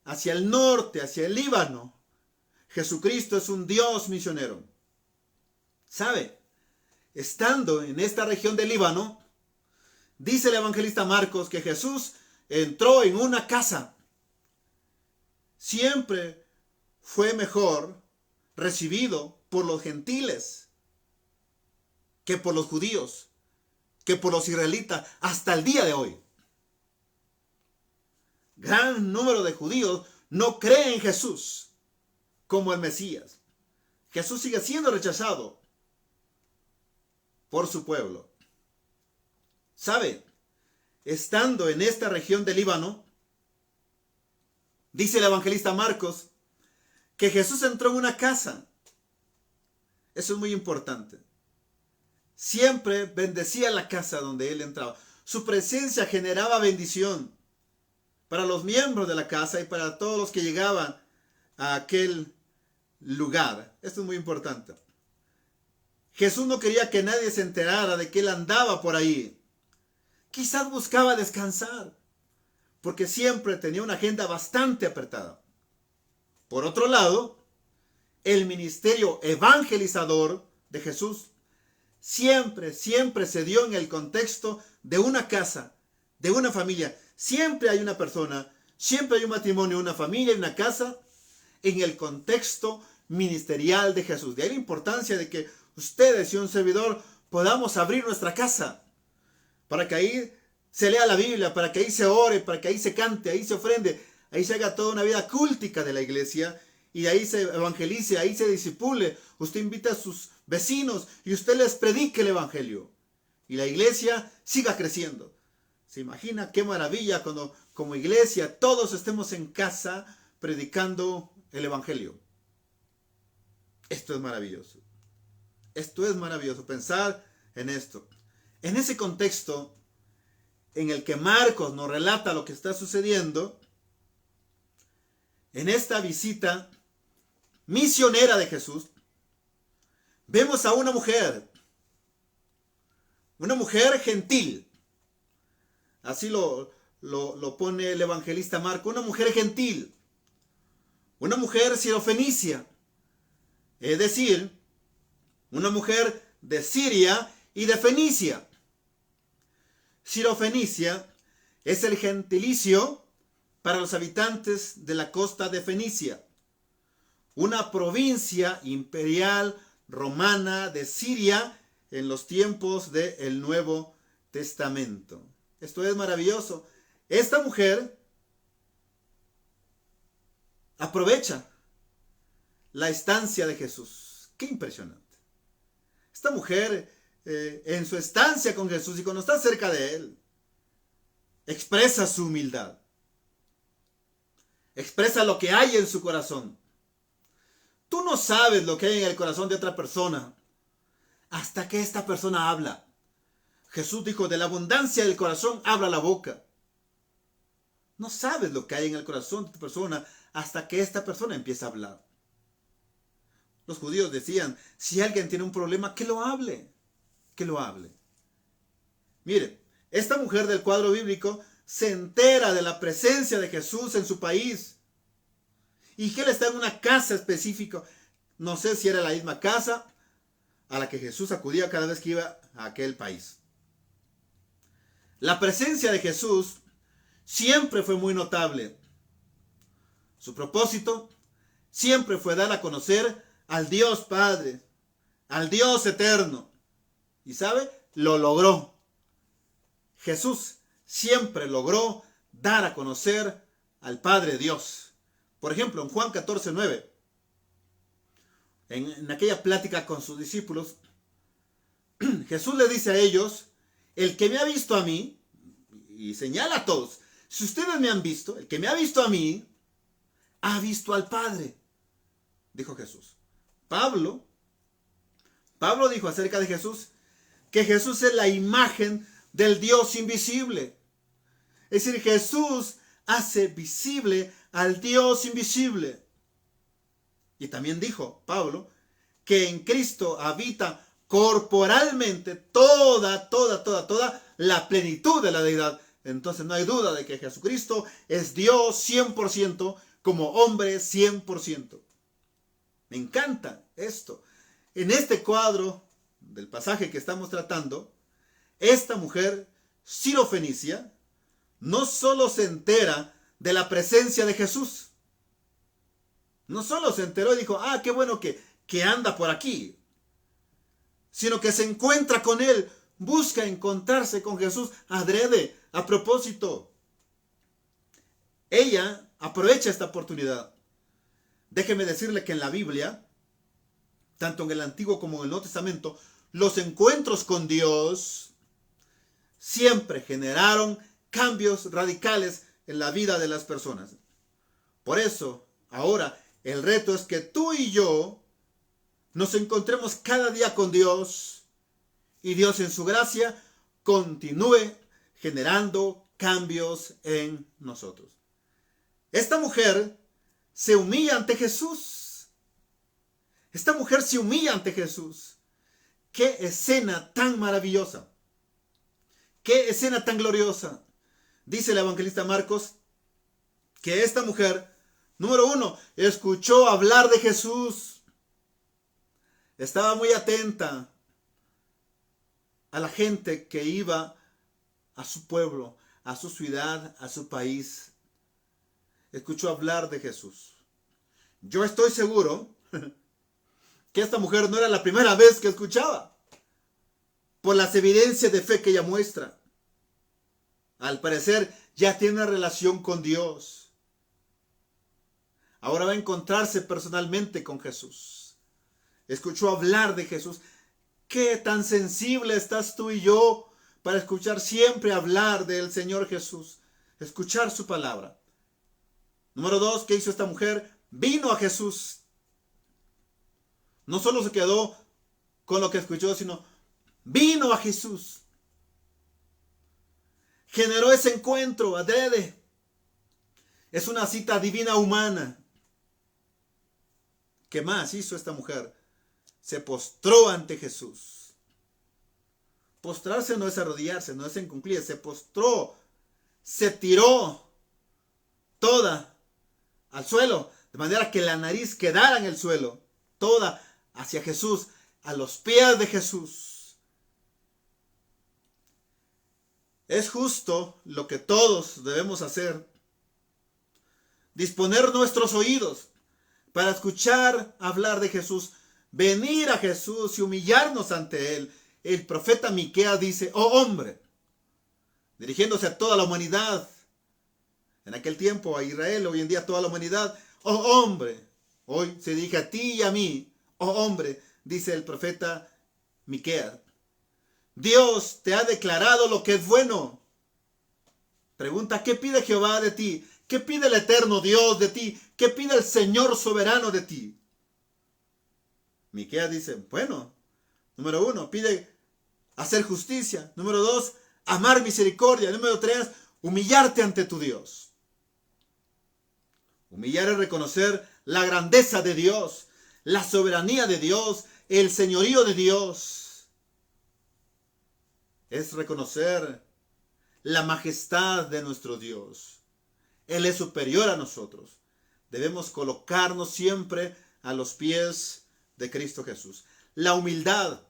hacia el norte, hacia el Líbano. Jesucristo es un Dios misionero. ¿Sabe? Estando en esta región del Líbano, dice el evangelista Marcos que Jesús entró en una casa. Siempre fue mejor recibido por los gentiles que por los judíos, que por los israelitas, hasta el día de hoy. Gran número de judíos no creen en Jesús como el Mesías. Jesús sigue siendo rechazado por su pueblo. ¿Sabe? Estando en esta región del Líbano, dice el evangelista Marcos que Jesús entró en una casa. Eso es muy importante. Siempre bendecía la casa donde él entraba. Su presencia generaba bendición para los miembros de la casa y para todos los que llegaban a aquel lugar. Esto es muy importante. Jesús no quería que nadie se enterara de que él andaba por ahí. Quizás buscaba descansar, porque siempre tenía una agenda bastante apretada. Por otro lado, el ministerio evangelizador de Jesús siempre se dio en el contexto de una casa, de una familia. Siempre hay una persona, siempre hay un matrimonio, una familia y una casa en el contexto ministerial de Jesús. De ahí la importancia de que ustedes y un servidor podamos abrir nuestra casa para que ahí se lea la Biblia, para que ahí se ore, para que ahí se cante, ahí se ofrende, ahí se haga toda una vida cúltica de la iglesia y ahí se evangelice, ahí se discipule. Usted invita a sus vecinos y usted les predique el evangelio. y la iglesia siga creciendo. ¿Se imagina qué maravilla cuando como iglesia todos estemos en casa predicando el evangelio? Esto es maravilloso. Esto es maravilloso, pensar en esto. En ese contexto en el que Marcos nos relata lo que está sucediendo, en esta visita misionera de Jesús, vemos a una mujer gentil. Así lo pone el evangelista Marcos, una mujer gentil, una mujer sirofenicia, es decir, una mujer de Siria y de Fenicia. Sirofenicia es el gentilicio para los habitantes de la costa de Fenicia, una provincia imperial romana de Siria en los tiempos del Nuevo Testamento. Esto es maravilloso. Esta mujer aprovecha la estancia de Jesús. Qué impresionante. Esta mujer, en su estancia con Jesús y cuando está cerca de Él, expresa su humildad. Expresa lo que hay en su corazón. Tú no sabes lo que hay en el corazón de otra persona hasta que esta persona habla. Jesús dijo, de la abundancia del corazón habla la boca. No sabes lo que hay en el corazón de tu persona hasta que esta persona empieza a hablar. Los judíos decían, si alguien tiene un problema, que lo hable. Que lo hable. Mire, esta mujer del cuadro bíblico se entera de la presencia de Jesús en su país. Y que él está en una casa específica. No sé si era la misma casa a la que Jesús acudía cada vez que iba a aquel país. La presencia de Jesús siempre fue muy notable. Su propósito siempre fue dar a conocer al Dios Padre, al Dios eterno. ¿Y sabe? Lo logró. Jesús siempre logró dar a conocer al Padre Dios. Por ejemplo, en Juan 14:9, en aquella plática con sus discípulos, Jesús le dice a ellos, el que me ha visto a mí, y señala a todos, si ustedes me han visto, el que me ha visto a mí, ha visto al Padre, dijo Jesús. Pablo dijo acerca de Jesús, que Jesús es la imagen del Dios invisible. Es decir, Jesús hace visible al Dios invisible. Y también dijo Pablo que en Cristo habita corporalmente toda la plenitud de la deidad. Entonces no hay duda de que Jesucristo es Dios 100%, como hombre 100%. Me encanta esto. En este cuadro del pasaje que estamos tratando, esta mujer sirofenicia no solo se entera de la presencia de Jesús, no solo se enteró y dijo, qué bueno que anda por aquí, sino que se encuentra con Él, busca encontrarse con Jesús adrede, a propósito. Ella aprovecha esta oportunidad. Déjeme decirle que en la Biblia, tanto en el Antiguo como en el Nuevo Testamento, los encuentros con Dios siempre generaron cambios radicales en la vida de las personas. Por eso, ahora, el reto es que tú y yo nos encontremos cada día con Dios y Dios en su gracia continúe generando cambios en nosotros. Esta mujer se humilla ante Jesús. Esta mujer se humilla ante Jesús. ¡Qué escena tan maravillosa! ¡Qué escena tan gloriosa! Dice el evangelista Marcos que esta mujer, número 1, escuchó hablar de Jesús. Estaba muy atenta a la gente que iba a su pueblo, a su ciudad, a su país. Escuchó hablar de Jesús. Yo estoy seguro que esta mujer no era la primera vez que escuchaba, por las evidencias de fe que ella muestra. Al parecer ya tiene una relación con Dios. Ahora va a encontrarse personalmente con Jesús. Escuchó hablar de Jesús. ¿Qué tan sensible estás tú y yo para escuchar siempre hablar del Señor Jesús? Escuchar su palabra. Número 2, ¿qué hizo esta mujer? Vino a Jesús. No solo se quedó con lo que escuchó, sino vino a Jesús. Generó ese encuentro adrede. Es una cita divina humana. ¿Qué más hizo esta mujer? Se postró ante Jesús. Postrarse no es arrodillarse, no es encunclir, se postró, se tiró toda al suelo, de manera que la nariz quedara en el suelo, toda hacia Jesús, a los pies de Jesús. Es justo lo que todos debemos hacer. Disponer nuestros oídos para escuchar hablar de Jesús, venir a Jesús y humillarnos ante Él. El profeta Miqueas dice: oh hombre, dirigiéndose a toda la humanidad, en aquel tiempo a Israel, hoy en día a toda la humanidad, oh hombre, hoy se dirige a ti y a mí, oh hombre, dice el profeta Miqueas, Dios te ha declarado lo que es bueno. Pregunta: ¿qué pide Jehová de ti? ¿Qué pide el eterno Dios de ti? ¿Qué pide el Señor soberano de ti? Miqueas dice: bueno, número 1, pide hacer justicia. Número 2, amar misericordia. Número 3, humillarte ante tu Dios. Humillar es reconocer la grandeza de Dios, la soberanía de Dios, el señorío de Dios. Es reconocer la majestad de nuestro Dios. Él es superior a nosotros. Debemos colocarnos siempre a los pies de Cristo Jesús. La humildad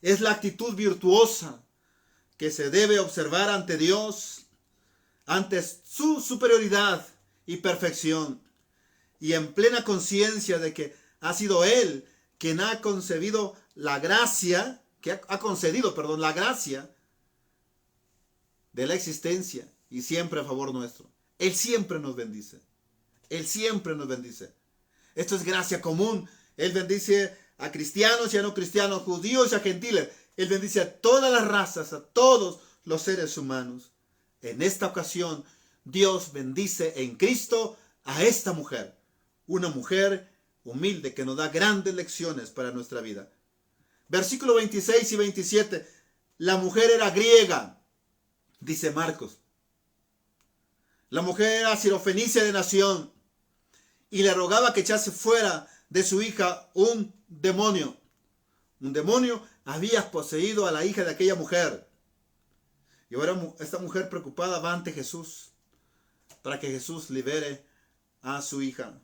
es la actitud virtuosa que se debe observar ante Dios, ante su superioridad y perfección, y en plena conciencia de que ha sido Él quien ha concebido la gracia, la gracia de la existencia y siempre a favor nuestro. Él siempre nos bendice. Él siempre nos bendice. Esto es gracia común. Él bendice a cristianos y a no cristianos, judíos y a gentiles. Él bendice a todas las razas, a todos los seres humanos. En esta ocasión, Dios bendice en Cristo a esta mujer. Una mujer humilde que nos da grandes lecciones para nuestra vida. Versículo 26 y 27. La mujer era griega, dice Marcos. La mujer era sirofenicia de nación y le rogaba que echase fuera de su hija un demonio. Un demonio había poseído a la hija de aquella mujer. Y ahora esta mujer preocupada va ante Jesús para que Jesús libere a su hija.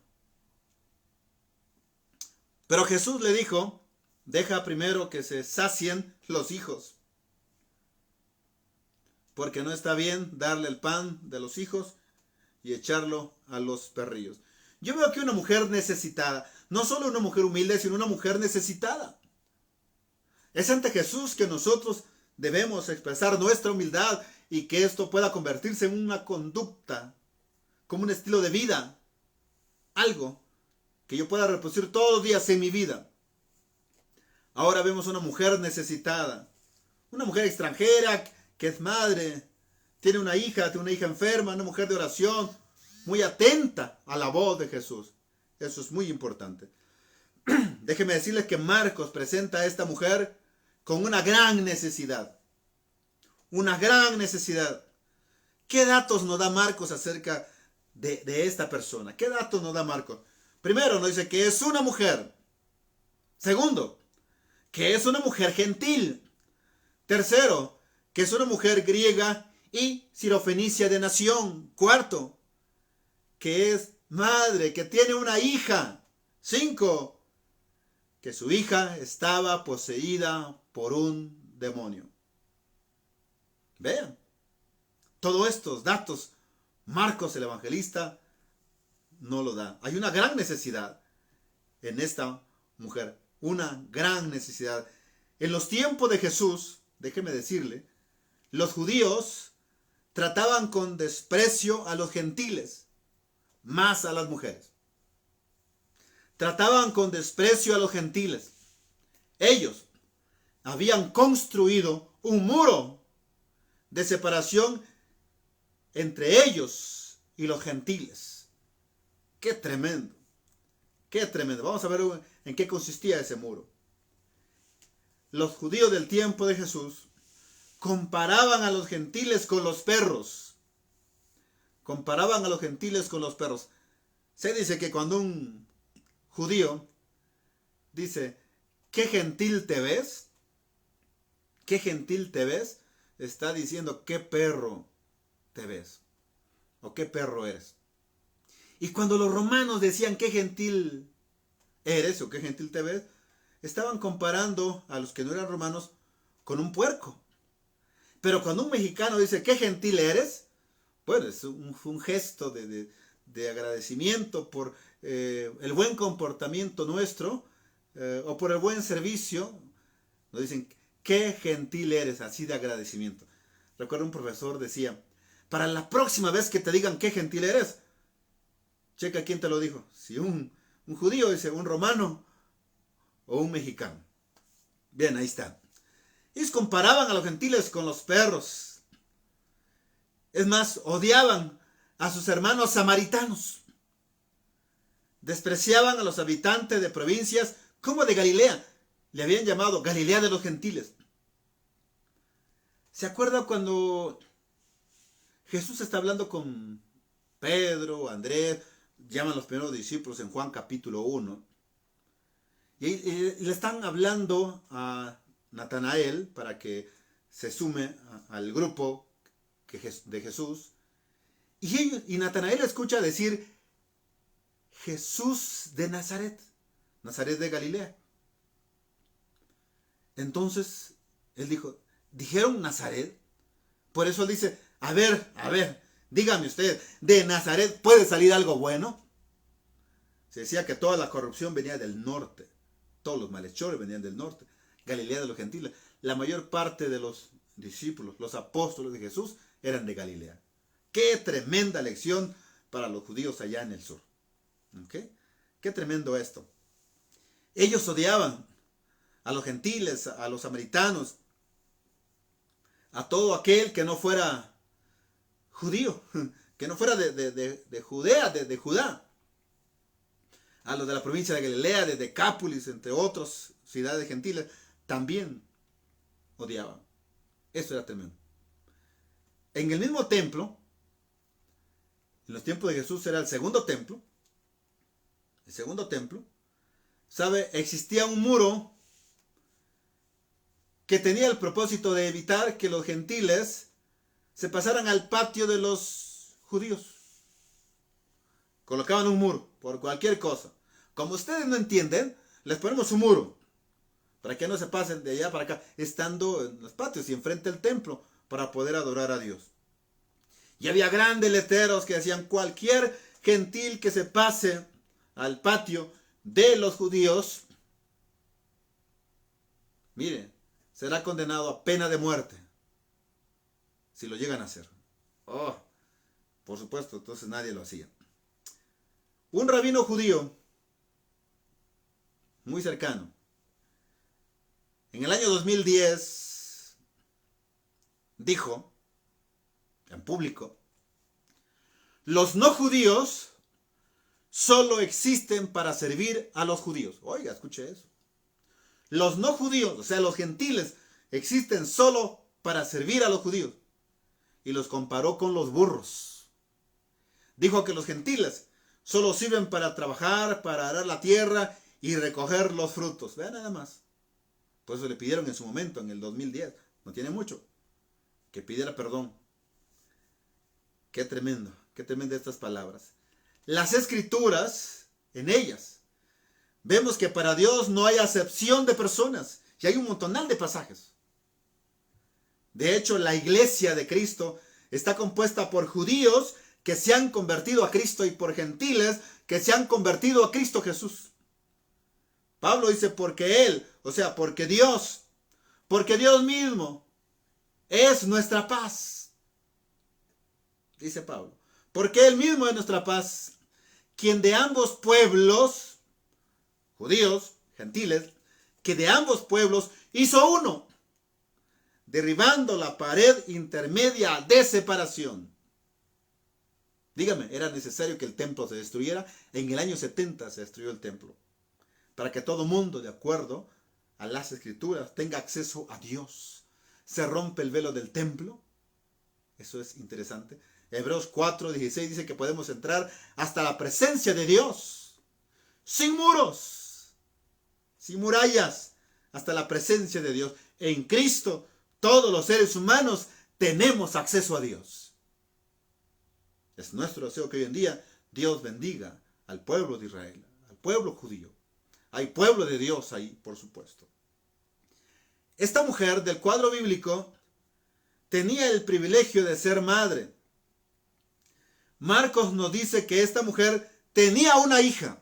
Pero Jesús le dijo: deja primero que se sacien los hijos, porque no está bien darle el pan de los hijos y echarlo a los perrillos. Yo veo aquí una mujer necesitada, no solo una mujer humilde, sino una mujer necesitada. Es ante Jesús que nosotros debemos expresar nuestra humildad y que esto pueda convertirse en una conducta, como un estilo de vida, algo que yo pueda reproducir todos los días en mi vida. Ahora vemos una mujer necesitada, una mujer extranjera que es madre, tiene una hija enferma, una mujer de oración, muy atenta a la voz de Jesús. Eso es muy importante. Déjenme decirles que Marcos presenta a esta mujer con una gran necesidad. Una gran necesidad. ¿Qué datos nos da Marcos acerca de esta persona? ¿Qué datos nos da Marcos? Primero, nos dice que es una mujer. Segundo, que es una mujer gentil. Tercero, que es una mujer griega y sirofenicia de nación. Cuarto, que es madre, que tiene una hija. 5, que su hija estaba poseída por un demonio. Vean, todos estos datos Marcos el evangelista no lo da. Hay una gran necesidad en esta mujer, una gran necesidad. En los tiempos de Jesús, déjeme decirle, los judíos trataban con desprecio a los gentiles, más a las mujeres. Trataban con desprecio a los gentiles. Ellos, habían construido un muro de separación entre ellos y los gentiles. ¡Qué tremendo! ¡Qué tremendo! Vamos a ver en qué consistía ese muro. Los judíos del tiempo de Jesús comparaban a los gentiles con los perros. Comparaban a los gentiles con los perros. Se dice que cuando un judío dice, ¿qué gentil te ves? ¿Qué gentil te ves? Está diciendo, ¿qué perro te ves? ¿O qué perro eres? Y cuando los romanos decían, ¿qué gentil eres? ¿O qué gentil te ves? Estaban comparando a los que no eran romanos con un puerco. Pero cuando un mexicano dice, ¿qué gentil eres? Bueno, es un gesto de agradecimiento por el buen comportamiento nuestro o por el buen servicio. Nos dicen, qué gentil eres, así de agradecimiento. Recuerdo un profesor decía, para la próxima vez que te digan qué gentil eres, checa quién te lo dijo. Si un judío dice, un romano o un mexicano. Bien, ahí está. Ellos comparaban a los gentiles con los perros. Es más, odiaban a sus hermanos samaritanos. Despreciaban a los habitantes de provincias como de Galilea. Le habían llamado Galilea de los gentiles. ¿Se acuerda cuando Jesús está hablando con Pedro, Andrés, llaman los primeros discípulos en Juan capítulo 1? Y le están hablando a Natanael para que se sume al grupo de Jesús. Y Natanael escucha decir Jesús de Nazaret, Nazaret de Galilea. Entonces él dijo, ¿dijeron Nazaret? Por eso él dice, a ver, dígame usted, ¿de Nazaret puede salir algo bueno? Se decía que toda la corrupción venía del norte, todos los malhechores venían del norte, Galilea de los gentiles. La mayor parte de los discípulos, los apóstoles de Jesús, eran de Galilea. ¡Qué tremenda lección para los judíos allá en el sur! ¿Okay? ¡Qué tremendo esto! Ellos odiaban a los gentiles, a los samaritanos, a todo aquel que no fuera judío, que no fuera de Judea, de Judá. A los de la provincia de Galilea, de Decápolis, entre otras ciudades gentiles, también odiaban. Eso era tremendo. En el mismo templo, en los tiempos de Jesús era el segundo templo. El segundo templo, ¿sabe? Existía un muro que tenía el propósito de evitar que los gentiles se pasaran al patio de los judíos. Colocaban un muro por cualquier cosa. Como ustedes no entienden, les ponemos un muro para que no se pasen de allá para acá, estando en los patios y enfrente del templo para poder adorar a Dios. Y había grandes letreros que decían, cualquier gentil que se pase al patio de los judíos, mire, será condenado a pena de muerte si lo llegan a hacer. Oh, por supuesto, entonces nadie lo hacía. Un rabino judío muy cercano, en el año 2010, dijo en público, los no judíos solo existen para servir a los judíos. Oiga, escuche eso. Los no judíos, o sea, los gentiles, existen solo para servir a los judíos. Y los comparó con los burros. Dijo que los gentiles solo sirven para trabajar, para arar la tierra y recoger los frutos. Vean nada más. Por eso le pidieron en su momento, en el 2010, no tiene mucho, que pidiera perdón. Qué tremendo, qué tremendo estas palabras. Las escrituras, en ellas, vemos que para Dios no hay acepción de personas. Y hay un montonal de pasajes. De hecho, la iglesia de Cristo está compuesta por judíos que se han convertido a Cristo y por gentiles que se han convertido a Cristo Jesús. Pablo dice, porque Él, o sea, porque Dios mismo es nuestra paz. Dice Pablo, porque Él mismo es nuestra paz, quien de ambos pueblos, judíos, gentiles, que de ambos pueblos hizo uno, derribando la pared intermedia de separación. Dígame, era necesario que el templo se destruyera. En el año 70 se destruyó el templo, para que todo mundo, de acuerdo a las escrituras, tenga acceso a Dios. Se rompe el velo del templo. Eso es interesante. Hebreos 4:16 dice que podemos entrar hasta la presencia de Dios, sin muros, sin murallas, hasta la presencia de Dios. En Cristo, todos los seres humanos tenemos acceso a Dios. Es nuestro deseo que hoy en día Dios bendiga al pueblo de Israel, al pueblo judío. Hay pueblo de Dios ahí, por supuesto. Esta mujer del cuadro bíblico tenía el privilegio de ser madre. Marcos nos dice que esta mujer tenía una hija,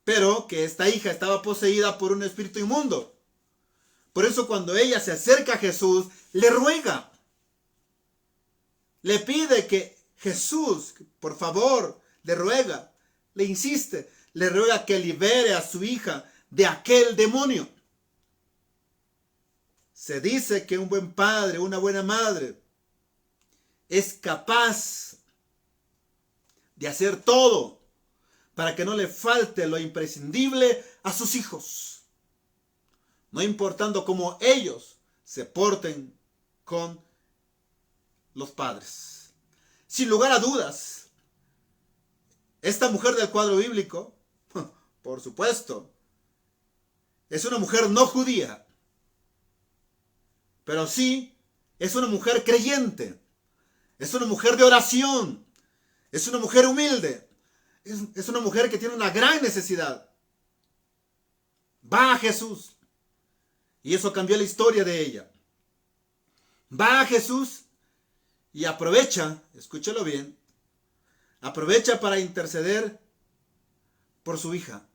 pero que esta hija estaba poseída por un espíritu inmundo. Por eso cuando ella se acerca a Jesús, le ruega, le pide que Jesús, por favor, le ruega, le insiste, le ruega que libere a su hija de aquel demonio. Se dice que un buen padre, una buena madre, es capaz de hacer todo para que no le falte lo imprescindible a sus hijos, no importando cómo ellos se porten con los padres. Sin lugar a dudas, esta mujer del cuadro bíblico, por supuesto, es una mujer no judía, pero sí es una mujer creyente, es una mujer de oración, es una mujer humilde, es una mujer que tiene una gran necesidad. Va a Jesús y eso cambió la historia de ella. Va a Jesús y aprovecha, escúchelo bien, aprovecha para interceder por su hija,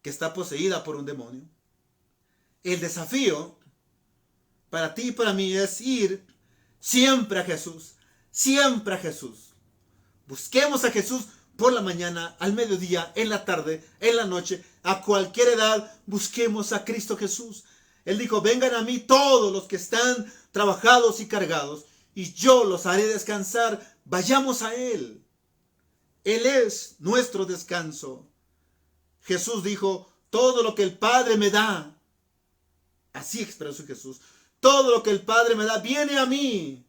que está poseída por un demonio. El desafío para ti y para mí es ir siempre a Jesús, siempre a Jesús. Busquemos a Jesús por la mañana, al mediodía, en la tarde, en la noche, a cualquier edad, busquemos a Cristo Jesús. Él dijo, vengan a mí todos los que están trabajados y cargados, y yo los haré descansar. Vayamos a Él. Él es nuestro descanso. Jesús dijo, todo lo que el Padre me da, así expresó Jesús, todo lo que el Padre me da viene a mí,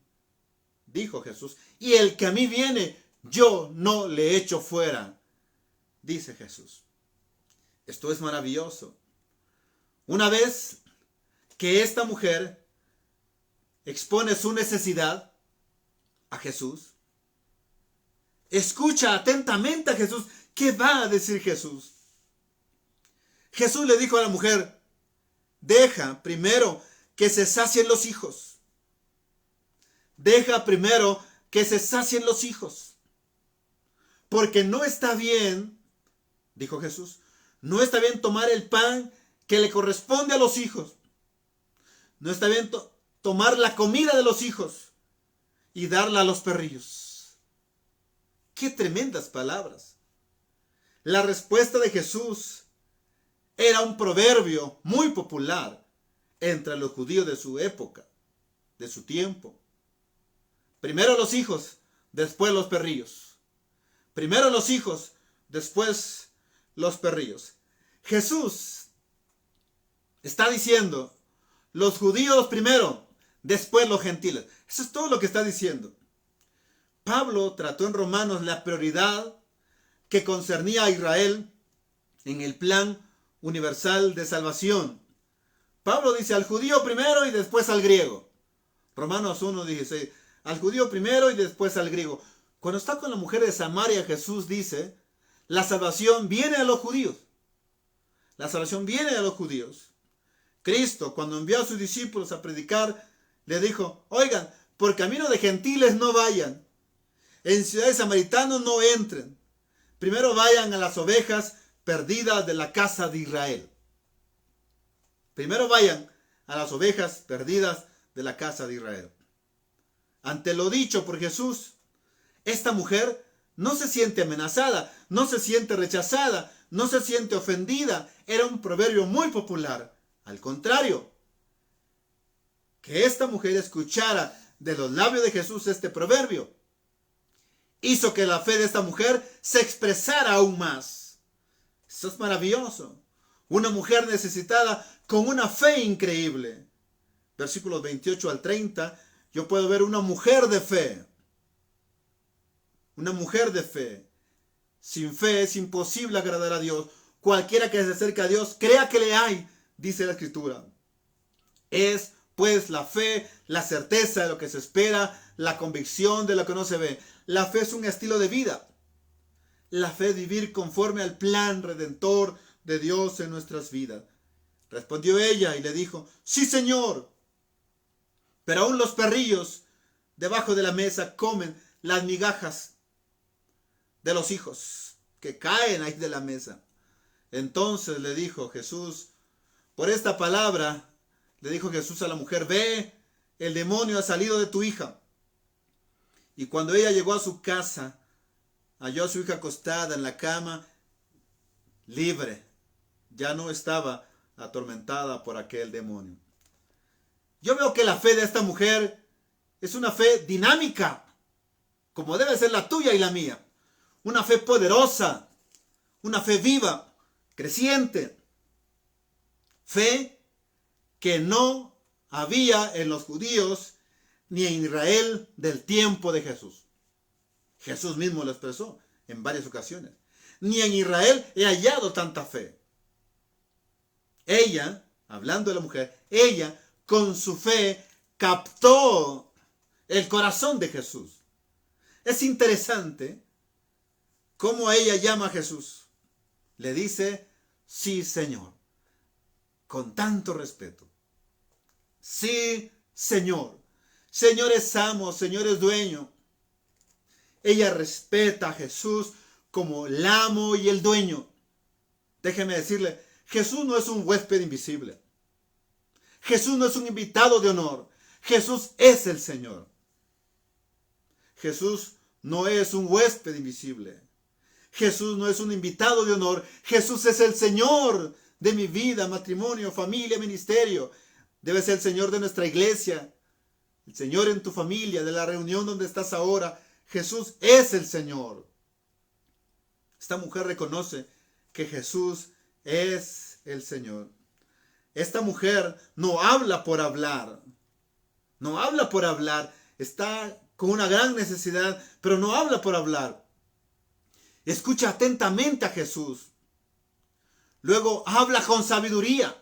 dijo Jesús, y el que a mí viene, yo no le echo fuera, dice Jesús. Esto es maravilloso. Una vez que esta mujer expone su necesidad a Jesús, escucha atentamente a Jesús. ¿Qué va a decir Jesús? Jesús le dijo a la mujer, deja primero que se sacien los hijos. Deja primero que se sacien los hijos. Porque no está bien, dijo Jesús, no está bien tomar el pan que le corresponde a los hijos. No está bien tomar la comida de los hijos y darla a los perrillos. ¡Qué tremendas palabras! La respuesta de Jesús era un proverbio muy popular entre los judíos de su época, de su tiempo. Primero los hijos, después los perrillos. Primero los hijos, después los perrillos. Jesús está diciendo, los judíos primero, después los gentiles. Eso es todo lo que está diciendo. Pablo trató en Romanos la prioridad que concernía a Israel en el plan universal de salvación. Pablo dice al judío primero y después al griego. Romanos 1:16. Al judío primero y después al griego. Cuando está con la mujer de Samaria, Jesús dice, la salvación viene a los judíos. La salvación viene a los judíos. Cristo, cuando envió a sus discípulos a predicar, le dijo, oigan, por camino de gentiles no vayan. En ciudades samaritanas no entren. Primero vayan a las ovejas perdidas de la casa de Israel. Primero vayan a las ovejas perdidas de la casa de Israel. Ante lo dicho por Jesús, esta mujer no se siente amenazada, no se siente rechazada, no se siente ofendida. Era un proverbio muy popular. Al contrario, que esta mujer escuchara de los labios de Jesús este proverbio hizo que la fe de esta mujer se expresara aún más. Esto es maravilloso. Una mujer necesitada con una fe increíble. Versículos 28 al 30, yo puedo ver una mujer de fe. Una mujer de fe. Sin fe es imposible agradar a Dios. Cualquiera que se acerque a Dios, crea que le hay, dice la Escritura. Es pues la fe, la certeza de lo que se espera, la convicción de lo que no se ve. La fe es un estilo de vida. La fe es vivir conforme al plan redentor de Dios en nuestras vidas. Respondió ella y le dijo, sí, Señor, pero aún los perrillos debajo de la mesa comen las migajas de los hijos que caen ahí de la mesa. Entonces le dijo Jesús, por esta palabra, le dijo Jesús a la mujer, ve, el demonio ha salido de tu hija. Y cuando ella llegó a su casa, halló a su hija acostada en la cama, libre. Ya no estaba atormentada por aquel demonio. Yo veo que la fe de esta mujer es una fe dinámica, como debe ser la tuya y la mía. Una fe poderosa, una fe viva, creciente. Fe que no había en los judíos ni en Israel del tiempo de Jesús. Jesús mismo lo expresó en varias ocasiones. Ni en Israel he hallado tanta fe. Ella, hablando de la mujer, ella con su fe captó el corazón de Jesús. Es interesante cómo ella llama a Jesús. Le dice, sí, Señor, con tanto respeto. Sí, Señor. Señor es amo, Señor es dueño. Ella respeta a Jesús como el amo y el dueño. Déjeme decirle, Jesús no es un huésped invisible. Jesús no es un invitado de honor. Jesús es el Señor. Jesús no es un huésped invisible. Jesús no es un invitado de honor. Jesús es el Señor de mi vida, matrimonio, familia, ministerio. Debe ser el Señor de nuestra iglesia. El Señor en tu familia, de la reunión donde estás ahora. Jesús es el Señor. Esta mujer reconoce que Jesús es el Señor. Esta mujer no habla por hablar. No habla por hablar. Está con una gran necesidad, pero no habla por hablar. Escucha atentamente a Jesús. Luego habla con sabiduría.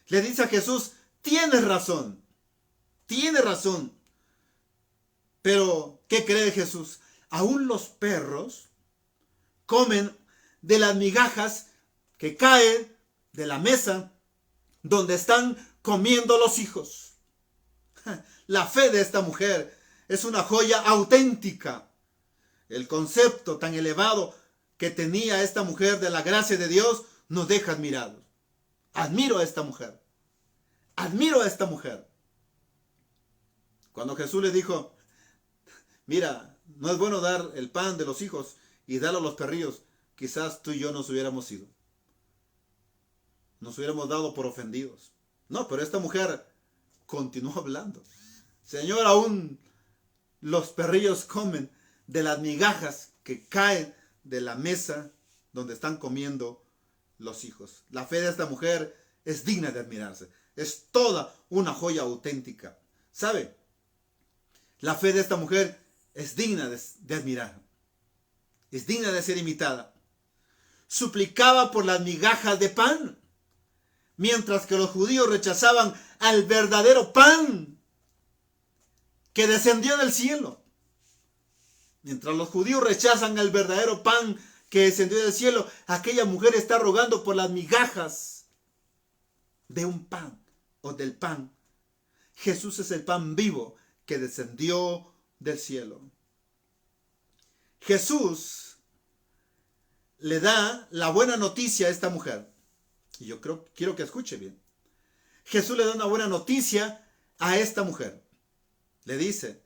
Le dice a Jesús, tienes razón. Tienes razón. Pero, ¿qué cree Jesús? Aún los perros comen de las migajas que caen de la mesa donde están comiendo los hijos. La fe de esta mujer es una joya auténtica. El concepto tan elevado que tenía esta mujer de la gracia de Dios nos deja admirados. Admiro a esta mujer. Admiro a esta mujer. Cuando Jesús le dijo, mira, no es bueno dar el pan de los hijos y darlo a los perrillos, quizás tú y yo nos hubiéramos ido. Nos hubiéramos dado por ofendidos. No, pero esta mujer continuó hablando. Señor, aún los perrillos comen de las migajas que caen de la mesa donde están comiendo los hijos. La fe de esta mujer es digna de admirarse. Es toda una joya auténtica. ¿Sabe? La fe de esta mujer es digna de admirar. Es digna de ser imitada. Suplicaba por las migajas de pan, mientras que los judíos rechazaban al verdadero pan que descendió del cielo. Mientras los judíos rechazan al verdadero pan que descendió del cielo, aquella mujer está rogando por las migajas de un pan o del pan. Jesús es el pan vivo que descendió del cielo. Jesús le da la buena noticia a esta mujer. Y yo quiero que escuche bien. Jesús le da una buena noticia a esta mujer. Le dice,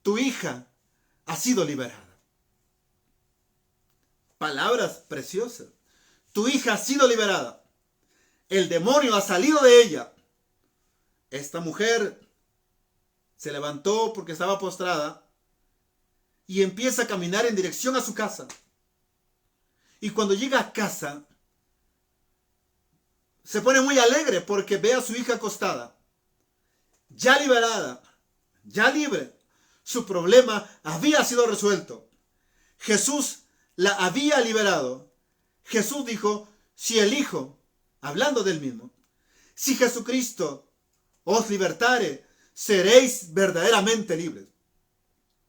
tu hija ha sido liberada. Palabras preciosas. tu hija ha sido liberada. El demonio ha salido de ella. Esta mujer se levantó porque estaba postrada y empieza a caminar en dirección a su casa. Y cuando llega a casa, se pone muy alegre porque ve a su hija acostada, ya liberada, ya libre. Su problema había sido resuelto. Jesús la había liberado. Jesús dijo, si el Hijo, hablando del mismo, si Jesucristo os libertare, seréis verdaderamente libres.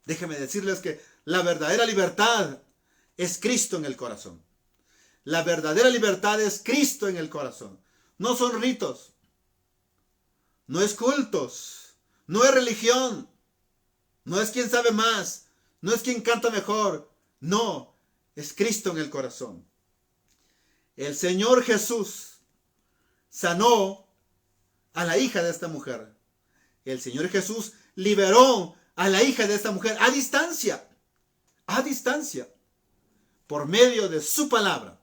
Déjenme decirles que la verdadera libertad es Cristo en el corazón. La verdadera libertad es Cristo en el corazón. No son ritos, no es cultos, no es religión, no es quien sabe más, no es quien canta mejor. No, es Cristo en el corazón. El Señor Jesús sanó a la hija de esta mujer. El Señor Jesús liberó a la hija de esta mujer a distancia, por medio de su palabra.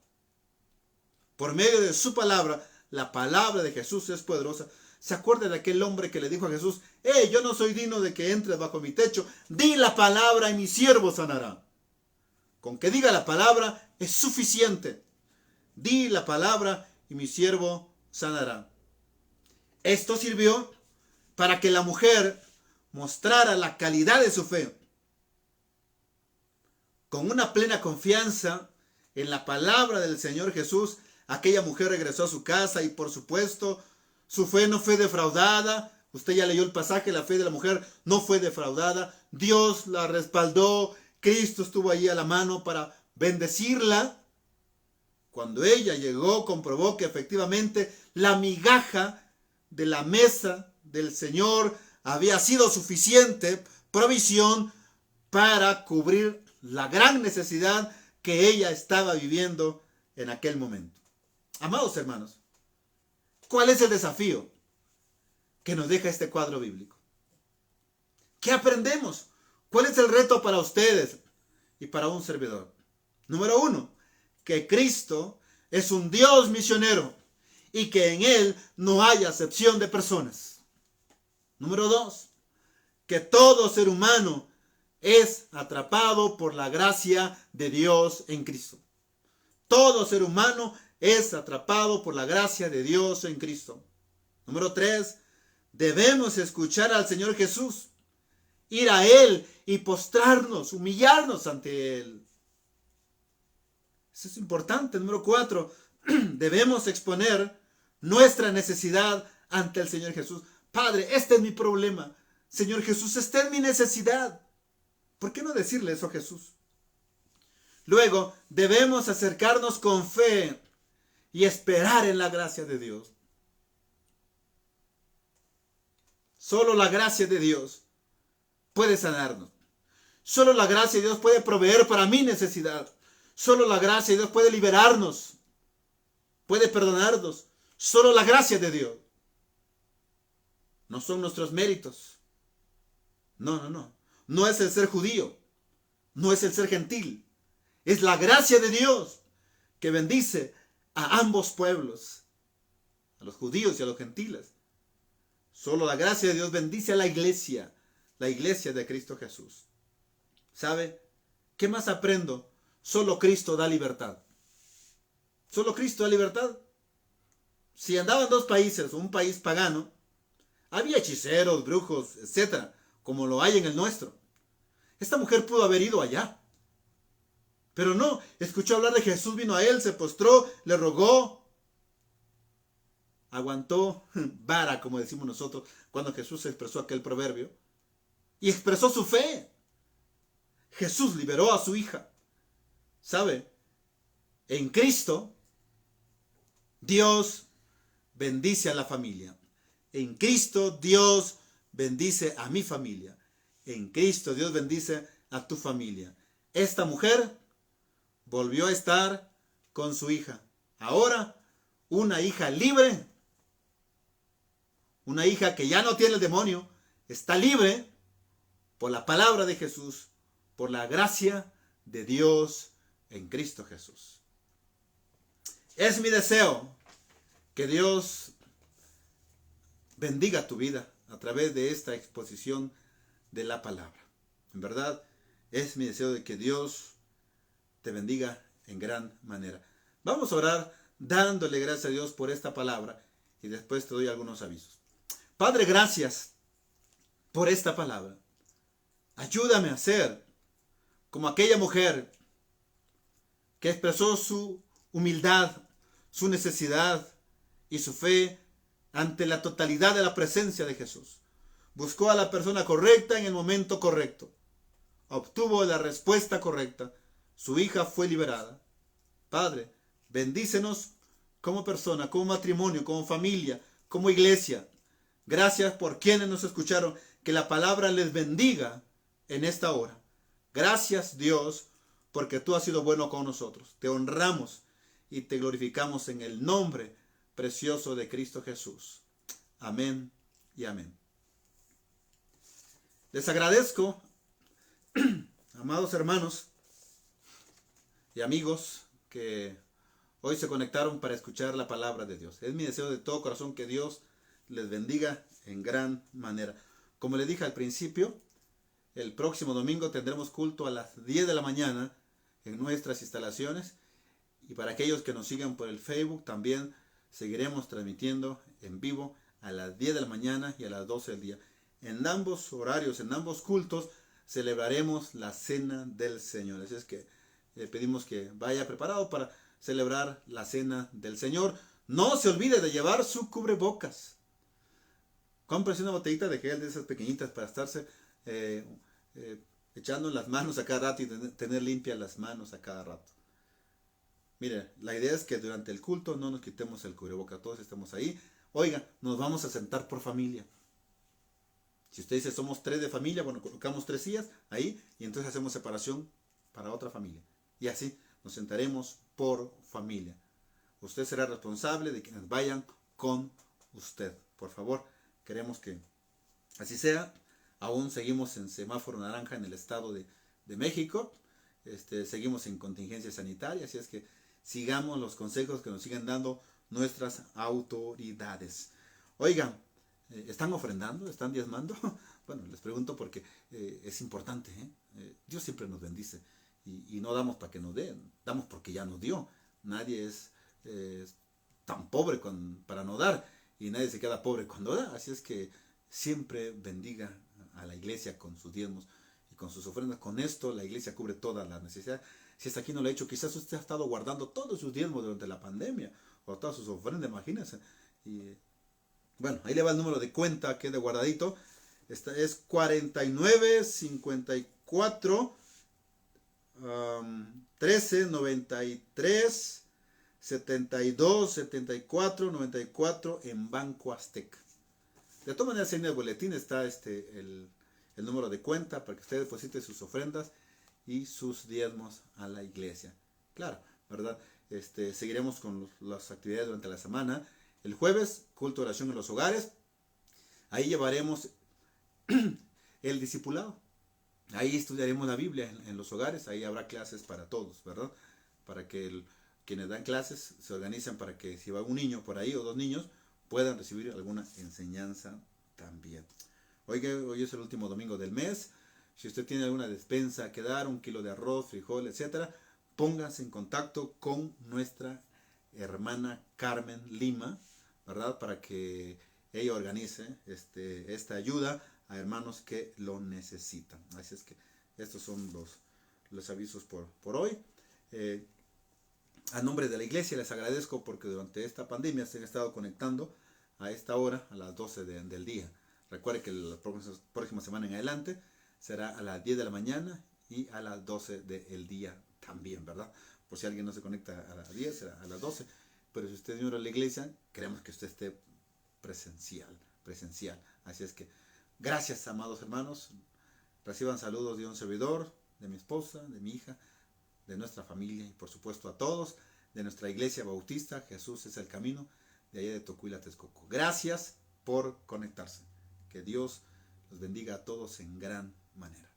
Por medio de su palabra, la palabra de Jesús es poderosa. ¿Se acuerda de aquel hombre que le dijo a Jesús, yo no soy digno de que entres bajo mi techo? Di la palabra y mi siervo sanará. Con que diga la palabra es suficiente. Di la palabra y mi siervo sanará. Esto sirvió para que la mujer mostrara la calidad de su fe. Con una plena confianza en la palabra del Señor Jesús, aquella mujer regresó a su casa y por supuesto su fe no fue defraudada. Usted ya leyó el pasaje, la fe de la mujer no fue defraudada. Dios la respaldó, Cristo estuvo allí a la mano para bendecirla. Cuando ella llegó, comprobó que efectivamente la migaja de la mesa del Señor había sido suficiente provisión para cubrir la gran necesidad que ella estaba viviendo en aquel momento. Amados hermanos, ¿cuál es el desafío que nos deja este cuadro bíblico? ¿Qué aprendemos? ¿Cuál es el reto para ustedes y para un servidor? Número 1, que Cristo es un Dios misionero y que en Él no hay acepción de personas. Número 2, que todo ser humano es atrapado por la gracia de Dios en Cristo. Todo ser humano es atrapado por la gracia de Dios en Cristo. Número 3, debemos escuchar al Señor Jesús, ir a Él y postrarnos, humillarnos ante Él. Eso es importante. Número 4, debemos exponer nuestra necesidad ante el Señor Jesús. Padre, este es mi problema. Señor Jesús, esta es mi necesidad. ¿Por qué no decirle eso a Jesús? Luego, debemos acercarnos con fe y esperar en la gracia de Dios. Solo la gracia de Dios puede sanarnos. Solo la gracia de Dios puede proveer para mi necesidad. Solo la gracia de Dios puede liberarnos. Puede perdonarnos. Solo la gracia de Dios. No son nuestros méritos. No. No es el ser judío. No es el ser gentil. Es la gracia de Dios que bendice a ambos pueblos. A los judíos y a los gentiles. Solo la gracia de Dios bendice a la iglesia de Cristo Jesús. ¿Sabe? ¿Qué más aprendo? Solo Cristo da libertad. Solo Cristo da libertad. Si andaba en dos países, un país pagano, había hechiceros, brujos, etcétera, como lo hay en el nuestro. Esta mujer pudo haber ido allá. Pero no, escuchó hablar de Jesús, vino a él, se postró, le rogó. Aguantó vara, como decimos nosotros, cuando Jesús expresó aquel proverbio. Y expresó su fe. Jesús liberó a su hija. ¿Sabe? En Cristo, Dios bendice a la familia. En Cristo, Dios bendice a mi familia. En Cristo, Dios bendice a tu familia. Esta mujer volvió a estar con su hija. Ahora, una hija libre. Una hija que ya no tiene el demonio. Está libre por la palabra de Jesús. Por la gracia de Dios en Cristo Jesús. Es mi deseo que Dios bendiga tu vida a través de esta exposición de la palabra. En verdad, es mi deseo de que Dios te bendiga en gran manera. Vamos a orar dándole gracias a Dios por esta palabra y después te doy algunos avisos. Padre, gracias por esta palabra. Ayúdame a ser como aquella mujer que expresó su humildad, su necesidad y su fe ante la totalidad de la presencia de Jesús. Buscó a la persona correcta en el momento correcto. Obtuvo la respuesta correcta. Su hija fue liberada. Padre, bendícenos como persona, como matrimonio, como familia, como iglesia. Gracias por quienes nos escucharon. Que la palabra les bendiga en esta hora. Gracias, Dios, porque tú has sido bueno con nosotros. Te honramos y te glorificamos en el nombre precioso de Cristo Jesús. Amén y amén. Les agradezco, amados hermanos y amigos, que hoy se conectaron para escuchar la palabra de Dios. Es mi deseo de todo corazón que Dios les bendiga en gran manera. Como les dije al principio, el próximo domingo tendremos culto a las 10 de la mañana en nuestras instalaciones. Y para aquellos que nos sigan por el Facebook, también seguiremos transmitiendo en vivo a las 10 de la mañana y a las 12 del día. En ambos horarios, en ambos cultos, celebraremos la cena del Señor. Así es que pedimos que vaya preparado para celebrar la cena del Señor. No se olvide de llevar su cubrebocas. Cómprese una botellita de gel de esas pequeñitas para estarse echando las manos a cada rato y tener limpias las manos a cada rato. Mire, la idea es que durante el culto no nos quitemos el cubrebocas, todos estemos ahí. Oiga, nos vamos a sentar por familia. Si usted dice somos 3 de familia, bueno, colocamos 3 sillas ahí y entonces hacemos separación para otra familia. Y así nos sentaremos por familia. Usted será responsable de quienes vayan con usted. Por favor, queremos que así sea. Aún seguimos en semáforo naranja en el estado de México. Seguimos en contingencia sanitaria, así es que sigamos los consejos que nos siguen dando nuestras autoridades. Oigan, ¿están ofrendando? ¿Están diezmando? Bueno, les pregunto porque es importante. Dios siempre nos bendice y no damos para que nos den, damos porque ya nos dio. Nadie es tan pobre para no dar y nadie se queda pobre cuando da. Así es que siempre bendiga a la iglesia con sus diezmos y con sus ofrendas. Con esto la iglesia cubre toda la necesidad. Si hasta aquí no lo ha hecho, quizás usted ha estado guardando todos sus diezmos durante la pandemia o todas sus ofrendas, imagínense. Y bueno, ahí le va el número de cuenta que es de guardadito. Esta es 49 54 13 93 72 74 94 en Banco Azteca. De todas maneras, en el boletín está el número de cuenta para que usted deposite sus ofrendas y sus diezmos a la iglesia. Claro, ¿verdad? Seguiremos con las actividades durante la semana. El jueves, culto de oración en los hogares. Ahí llevaremos el discipulado. Ahí estudiaremos la Biblia en los hogares. Ahí habrá clases para todos, ¿verdad? Para que quienes dan clases se organizan para que si va un niño por ahí o 2 niños, puedan recibir alguna enseñanza también. Oiga, hoy es el último domingo del mes. Si usted tiene alguna despensa que dar, 1 kilo de arroz, frijol, etcétera, póngase en contacto con nuestra hermana Carmen Lima, ¿verdad? Para que ella organice esta ayuda a hermanos que lo necesitan. Así es que estos son los avisos por hoy. A nombre de la iglesia les agradezco porque durante esta pandemia se han estado conectando a esta hora, a las 12 del día. Recuerde que la próxima semana en adelante será a las 10 de la mañana y a las 12 del día también, ¿verdad? Por si alguien no se conecta a las 10, será a las 12. Pero si usted es miembro de la iglesia, queremos que usted esté presencial. Así es que, gracias, amados hermanos. Reciban saludos de un servidor, de mi esposa, de mi hija, de nuestra familia y por supuesto a todos de nuestra iglesia bautista. Jesús es el camino, de allá de Tocuila, Texcoco. Gracias por conectarse. Que Dios los bendiga a todos en gran manera.